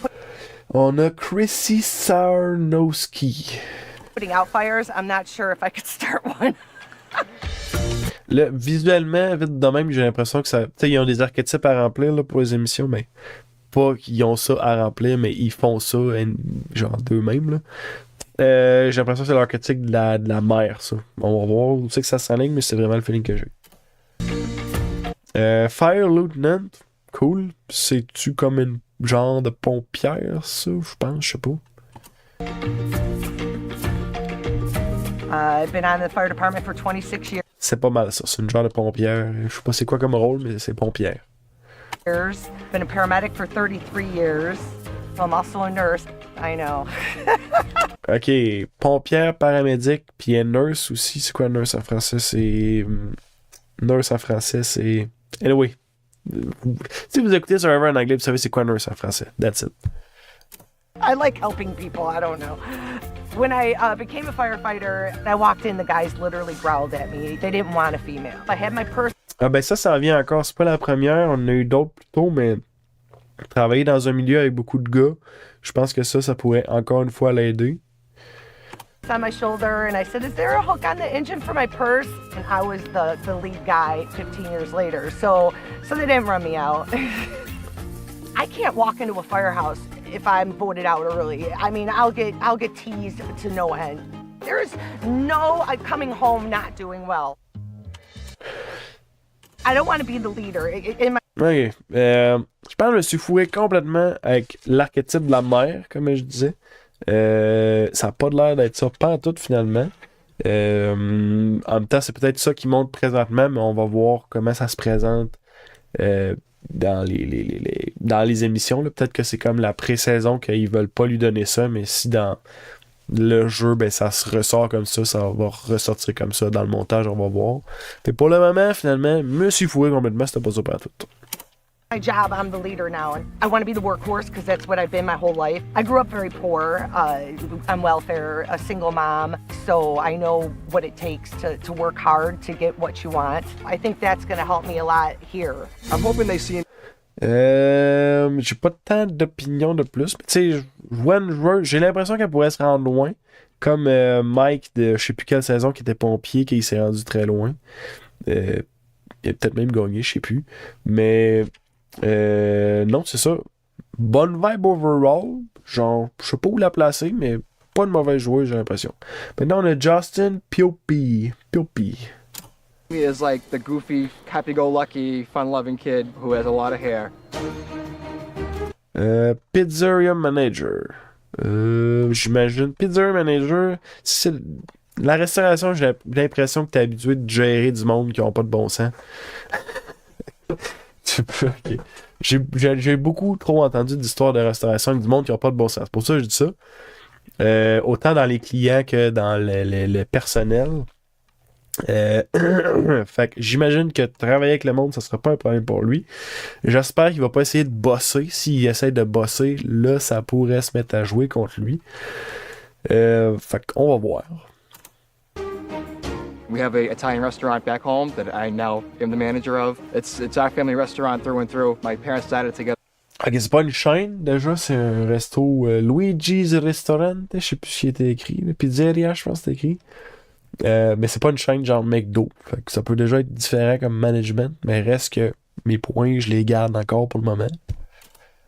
On a Chrissy Sarnowski. putting out fires. I'm not sure if I could start one. Là, visuellement, vite de même, j'ai l'impression que ça. Tu sais, ils ont des archétypes à remplir là, pour les émissions, mais pas qu'ils ont ça à remplir, mais ils font ça genre d'eux-mêmes. Là. J'ai l'impression que c'est l'archétype de la mer, ça. On va voir où c'est que ça s'aligne, mais c'est vraiment le feeling que j'ai. Fire Lieutenant, cool. C'est-tu comme une genre de pompière, ça? Je pense, je sais pas. I've been on the fire department for 26 years. C'est pas mal ça, c'est une genre de pompière. Je sais pas c'est quoi comme rôle, mais c'est pompière. Been a paramedic for 33 years. I'm also a nurse. I know. Ok, pompière, paramédic, puis nurse aussi. C'est quoi nurse en français? C'est... Nurse en français, c'est... Anyway. Si vous écoutez Survivor en anglais, vous savez c'est quoi nurse en français. That's it. I like helping people. I don't know. When I became a firefighter, I walked in, the guys literally growled at me. They didn't want a female. I had my purse. Ah ben ça vient encore. C'est pas la première. On en a eu d'autres plus tôt, mais travailler dans un milieu avec beaucoup de gars, je pense que ça pourrait encore une fois l'aider. On my shoulder, and I said, "Is there a hook on the engine for my purse?" And I was the lead guy 15 years later, so they didn't run me out. I can't walk into a firehouse if I'm voted out early. I mean, I'll get teased to no end. There's no I'm coming home not doing well. I don't want to be the leader. Ok. Je pense que je me suis fourré complètement avec l'archétype de la mère, comme je disais. Ça n'a pas l'air d'être ça pantoute finalement. En même temps, c'est peut-être ça qui monte présentement, mais on va voir comment ça se présente dans les émissions. Là. Peut-être que c'est comme la pré-saison qu'ils veulent pas lui donner ça, mais si dans le jeu, ben ça se ressort comme ça va ressortir comme ça dans le montage, on va voir. Fait pour le moment, finalement, je me suis fourré complètement, c'était pas ça pour tout. My job, I'm the leader now, and I want to be the workhorse because that's what I've been my whole life. I grew up very poor, on welfare, a single mom, so I know what it takes to work hard to get what you want. I think that's going to help me a lot here. I'm hoping they see. J'ai pas tant d'opinion de plus, mais tu sais, je vois une joueuse, j'ai l'impression qu'elle pourrait se rendre loin, comme Mike de je sais plus quelle saison qui était pompier, qui s'est rendu très loin. Il a peut-être même gagné, je sais plus, mais non, c'est ça. Bonne vibe overall. Genre, je sais pas où la placer, mais pas de mauvaise joueuse, j'ai l'impression. Maintenant, on a Justin Piopi. He is like the goofy, happy-go-lucky, fun-loving kid who has a lot of hair. Pizzeria Manager. J'imagine. Pizzeria Manager, c'est la restauration, j'ai l'impression que t'es habitué de gérer du monde qui ont pas de bon sens. Okay. J'ai beaucoup trop entendu d'histoires de restauration avec du monde qui n'a pas de bon sens. C'est pour ça que je dis ça. Autant dans les clients que dans le personnel. Fait que j'imagine que travailler avec le monde, ça sera pas un problème pour lui. J'espère qu'il va pas essayer de bosser. S'il essaie de bosser, là, ça pourrait se mettre à jouer contre lui. Fait qu'on va voir. We have an Italian restaurant back home that I now am the manager of. It's our family restaurant through and through. My parents started together. Ok, c'est pas une chaîne déjà, c'est un resto Luigi's Restaurant. Je sais plus ce qui était écrit. Pizzeria, je pense que c'était écrit. Mais c'est pas une chaîne genre McDo. Fait que ça peut déjà être différent comme management, mais reste que mes points, je les garde encore pour le moment.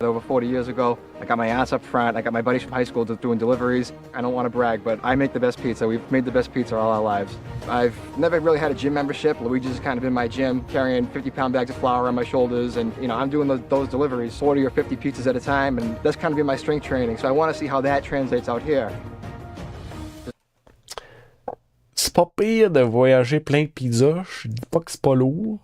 Over 40 years ago, I got my ass up front. I got my buddies from high school doing deliveries. I don't want to brag, but I make the best pizza. We've made the best pizza all our lives. I've never really had a gym membership. Luigi's kind of in my gym, carrying 50-pound bags of flour on my shoulders, and I'm doing those deliveries, 40 or 50 pizzas at a time, and that's kind of been my strength training. So I want to see how that translates out here. C'est pas pire de voyager plein de pizzas. Je dis pas que c'est pas lourd.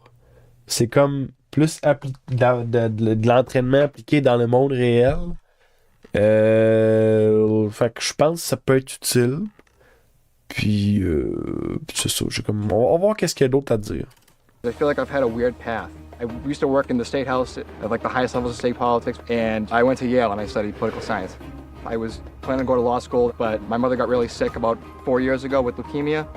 C'est comme plus de l'entraînement appliqué dans le monde réel. Fait que je pense que ça peut être utile. Puis c'est ça. On va voir qu'est-ce qu'il y a d'autre à dire. I feel like I've had a weird path. I used to work in the state house at like the highest levels of state politics, and I went to Yale and I studied political science. I was planning to go to law school, but my mother got really sick about 4 years ago with leukemia.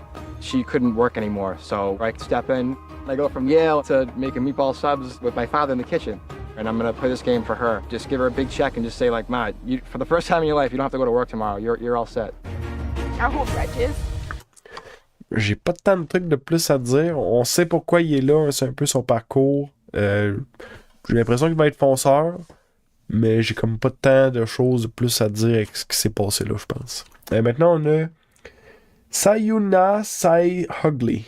She couldn't work anymore, so I step in. I go from Yale to making meatball subs with my father in the kitchen. And I'm gonna play this game for her. Just give her a big check and just say like, Ma, for the first time in your life, you don't have to go to work tomorrow. You're all set. I hope wretches. J'ai pas tant de trucs de plus à dire. On sait pourquoi il est là, c'est un peu son parcours. J'ai l'impression qu'il va être fonceur, mais j'ai comme pas tant de choses de plus à dire avec ce qui s'est passé là, je pense. Maintenant, on a Sayuna Sai Hugly.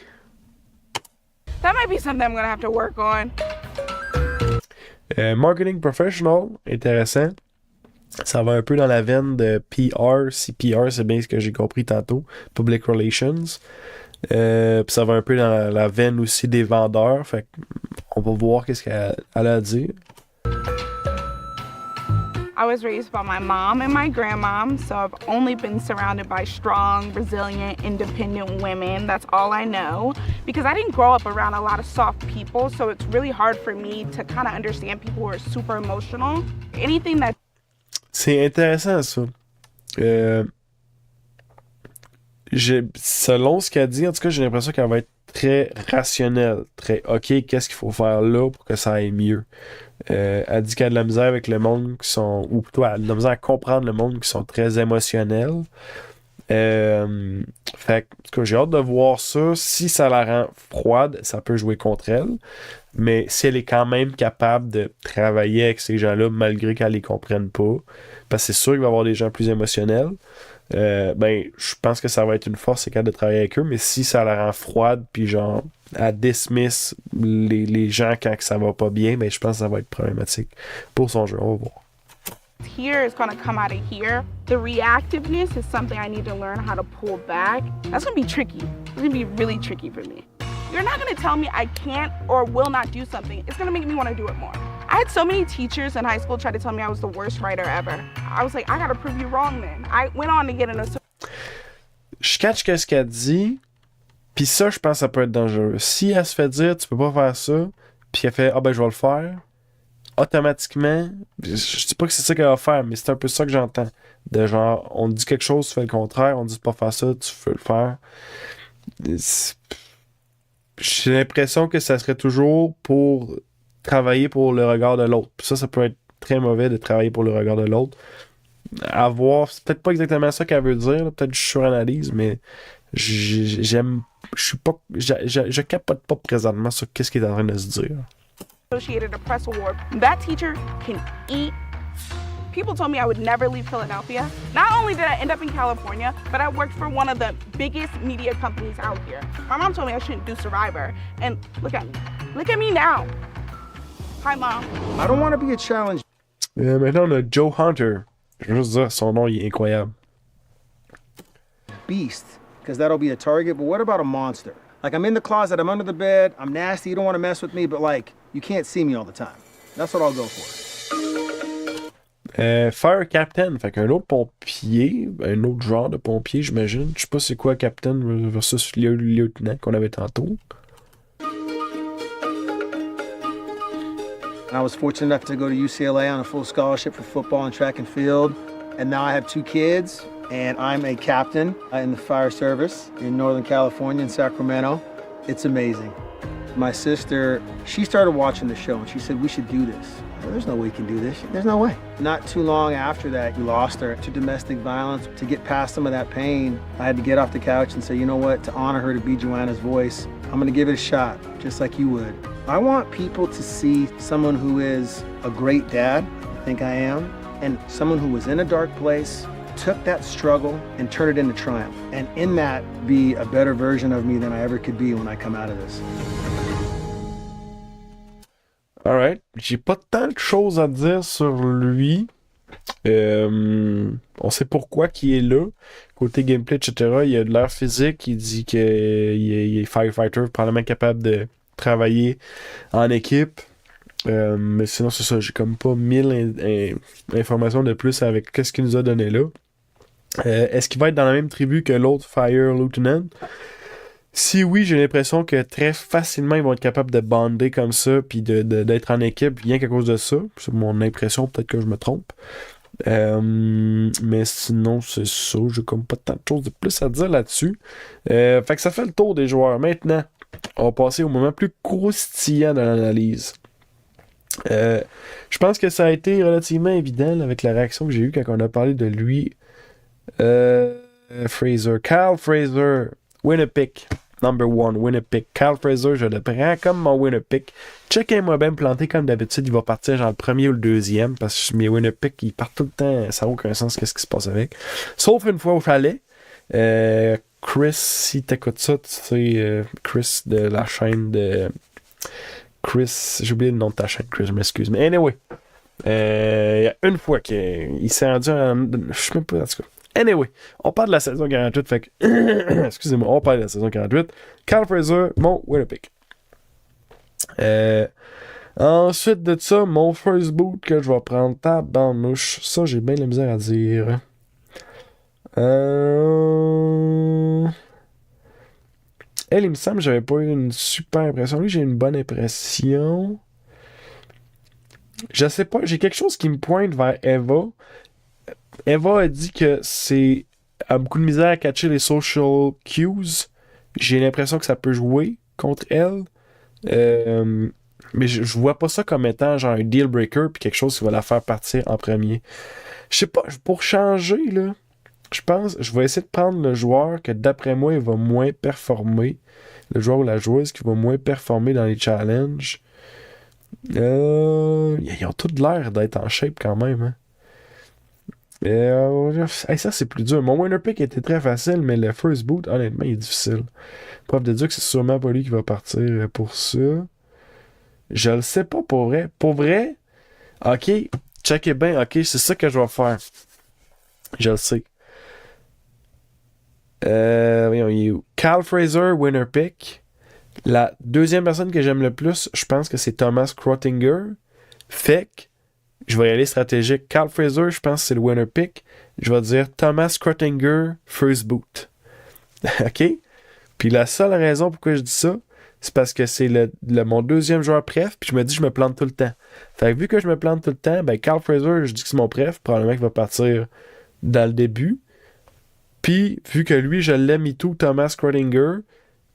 That might be something I'm gonna have to work on. Marketing Professional, intéressant. Ça va un peu dans la veine de PR, si PR c'est bien ce que j'ai compris tantôt, Public Relations. Puis ça va un peu dans la veine aussi des vendeurs. Fait on va voir qu'est-ce qu'elle a à dire. I was raised by my mom and my grandmom, so I've only been surrounded by strong, resilient, independent women. That's all I know. Because I didn't grow up around a lot of soft people, so it's really hard for me to kind of understand people who are super emotional. Anything that... C'est intéressant, ça. Selon ce qu'elle dit, en tout cas, j'ai l'impression qu'elle va être très rationnelle. Très, OK, qu'est-ce qu'il faut faire là pour que ça aille mieux? Elle dit qu'elle a de la misère avec le monde qui sont... Ou plutôt, elle a de la misère à comprendre le monde qui sont très émotionnels. Fait que, en tout cas, j'ai hâte de voir ça. Si ça la rend froide, ça peut jouer contre elle. Mais si elle est quand même capable de travailler avec ces gens-là, malgré qu'elle les comprenne pas, parce que c'est sûr qu'il va y avoir des gens plus émotionnels, ben, je pense que ça va être une force, c'est capable de travailler avec eux. Mais si ça la rend froide, puis genre, elle dismiss les gens quand ça va pas bien, ben, je pense que ça va être problématique pour son jeu. On va voir. Here is going to come out of here. The reactiveness is something I need to learn how to pull back. That's going to be tricky. It's going to be really tricky for me. You're not going to tell me I can't or will not do something. It's going to make me want to do it more. I had so many teachers in high school try to tell me I was the worst writer ever. I was like, I got to prove you wrong then. I went on to get an associate. je catch qu'est-ce qu'elle dit, puis ça, je pense que ça peut être dangereux. Si elle se fait dire, tu peux pas faire ça, puis elle fait, ah ben, je vais le faire, automatiquement, je dis pas que c'est ça qu'elle va faire, mais c'est un peu ça que j'entends. De genre, on dit quelque chose, tu fais le contraire, on dit de pas faire ça, tu veux le faire. J'ai l'impression que ça serait toujours pour travailler pour le regard de l'autre. Puis ça peut être très mauvais de travailler pour le regard de l'autre. À voir, c'est peut-être pas exactement ça qu'elle veut dire, là, peut-être que je suranalyse, mais je capote pas présentement sur qu'est-ce qu'il est en train de se dire. Associated Press Award. That teacher can eat. People told me I would never leave Philadelphia. Not only did I end up in California, but I worked for one of the biggest media companies out here. My mom told me I shouldn't do Survivor, and look at me. Look at me now. Hi, Mom. I don't want to be a challenge. Maintenant, on a Joe Hunter. Je veux juste dire, son nom, il est incroyable. Beast, because that'll be a target, but what about a monster? Like, I'm in the closet, I'm under the bed, I'm nasty, you don't want to mess with me, but like, you can't see me all the time. That's what I'll go for. Fire Captain, fait qu'un autre pompier, un autre genre de pompier, j'imagine. Je sais pas c'est quoi Captain versus lieutenant qu'on avait tantôt. I was fortunate enough to go to UCLA on a full scholarship for football and track and field. And now I have 2 kids, and I'm a captain in the fire service in Northern California, in Sacramento. It's amazing. My sister, she started watching the show, and she said, we should do this. Well, there's no way you can do this. There's no way. Not too long after that, we lost her to domestic violence. To get past some of that pain, I had to get off the couch and say, you know what, to honor her, to be Joanna's voice, I'm gonna give it a shot, just like you would. I want people to see someone who is a great dad, I think I am, and someone who was in a dark place, took that struggle and turned it into triumph. And in that, be a better version of me than I ever could be when I come out of this. Alright. J'ai pas tant de choses à dire sur lui. On sait pourquoi qu'il est là. Côté gameplay, etc. Il a de l'air physique. Il dit qu'il est firefighter, probablement capable de travailler en équipe. Mais sinon, c'est ça. J'ai comme pas 1000 informations de plus avec qu'est-ce qu'il nous a donné là. Est-ce qu'il va être dans la même tribu que l'autre Fire Lieutenant? Si oui, j'ai l'impression que très facilement, ils vont être capables de bander comme ça puis d'être en équipe rien qu'à cause de ça. C'est mon impression, peut-être que je me trompe. Mais sinon, c'est ça. J'ai comme pas tant de choses de plus à dire là-dessus. Fait que ça fait le tour des joueurs. Maintenant, on va passer au moment plus croustillant de l'analyse. Je pense que ça a été relativement évident là, avec la réaction que j'ai eue quand on a parlé de lui. Fraser. Kyle Fraser. Winnipeg. Number 1, Winnipeg. Kyle Fraser, je le prends comme mon Winnipeg. Checkez-moi bien me planter comme d'habitude. Il va partir genre le premier ou le deuxième parce que mes Winnipeg, ils partent tout le temps. Ça n'a aucun sens qu'est-ce qui se passe avec. Sauf une fois au chalet. Chris, si t'écoutes ça, tu sais, Chris de la chaîne de... Chris, j'ai oublié le nom de ta chaîne, Chris, je m'excuse. Mais anyway, il y a une fois qu'il s'est rendu je sais même pas, en tout cas. Anyway, on parle de la saison 48, fait que... Excusez-moi, on parle de la saison 48. Kyle Fraser, mon Winnipeg. Ensuite de ça, mon first boot que je vais prendre, tabarnouche. Ça, j'ai bien la misère à dire. Elle, il me semble que j'avais pas eu une super impression. Lui, j'ai une bonne impression. Je sais pas, j'ai quelque chose qui me pointe vers Eva. Eva a dit que c'est a beaucoup de misère à catcher les social cues. J'ai l'impression que ça peut jouer contre elle. Mais je vois pas ça comme étant genre un deal breaker puis quelque chose qui va la faire partir en premier. Je sais pas, pour changer, là, je pense, je vais essayer de prendre le joueur que d'après moi, il va moins performer. Le joueur ou la joueuse qui va moins performer dans les challenges. Ils ont tous l'air d'être en shape quand même, hein. Ça c'est plus dur. Mon winner pick était très facile, mais le first boot, honnêtement, il est difficile. Preuve de dire que c'est sûrement pas lui qui va partir pour ça. Je le sais pas pour vrai. Pour vrai, ok, checkez bien, ok, c'est ça que je vais faire. Je le sais. Voyons, il est où? Kyle Fraser, winner pick. La deuxième personne que j'aime le plus, je pense que c'est Thomas Crottinger. Fait que je vais y aller stratégique. Kyle Fraser, je pense que c'est le winner pick. Je vais dire Thomas Crottinger, first boot. OK? Puis la seule raison pourquoi je dis ça, c'est parce que c'est mon deuxième joueur préf, puis je me dis que je me plante tout le temps. Fait que vu que je me plante tout le temps, ben Kyle Fraser, je dis que c'est mon préf, probablement qu'il va partir dans le début. Puis, vu que lui, je l'aime et tout, Thomas Schrodinger,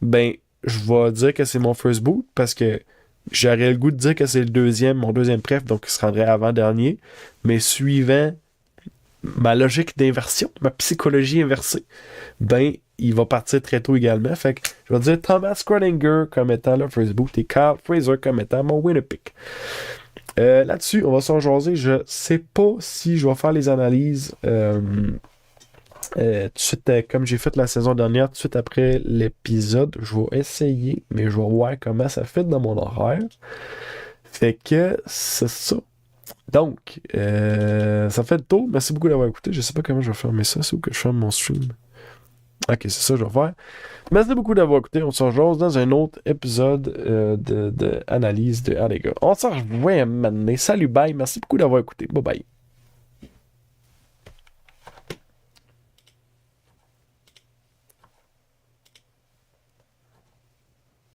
ben, je vais dire que c'est mon first boot, parce que j'aurais le goût de dire que c'est mon deuxième préf, donc il se rendrait avant-dernier. Mais suivant ma logique d'inversion, ma psychologie inversée, ben, il va partir très tôt également. Fait que je vais dire Thomas Schrodinger comme étant le first boot et Kyle Fraser comme étant mon winner pick. Là-dessus, on va s'en jaser. Je sais pas si je vais faire les analyses tout de suite, comme j'ai fait la saison dernière, tout de suite après l'épisode. Je vais essayer, mais je vais voir comment ça fait dans mon horaire. Fait que c'est ça. Donc, ça fait le tour. Merci beaucoup d'avoir écouté. Je sais pas comment je vais fermer ça. C'est où que je ferme mon stream? Ok, c'est ça que je vais faire. Merci beaucoup d'avoir écouté. On se rejoint dans un autre épisode de analyse de les gars. On se revoit maintenant. Salut, bye. Merci beaucoup d'avoir écouté. Bye bye.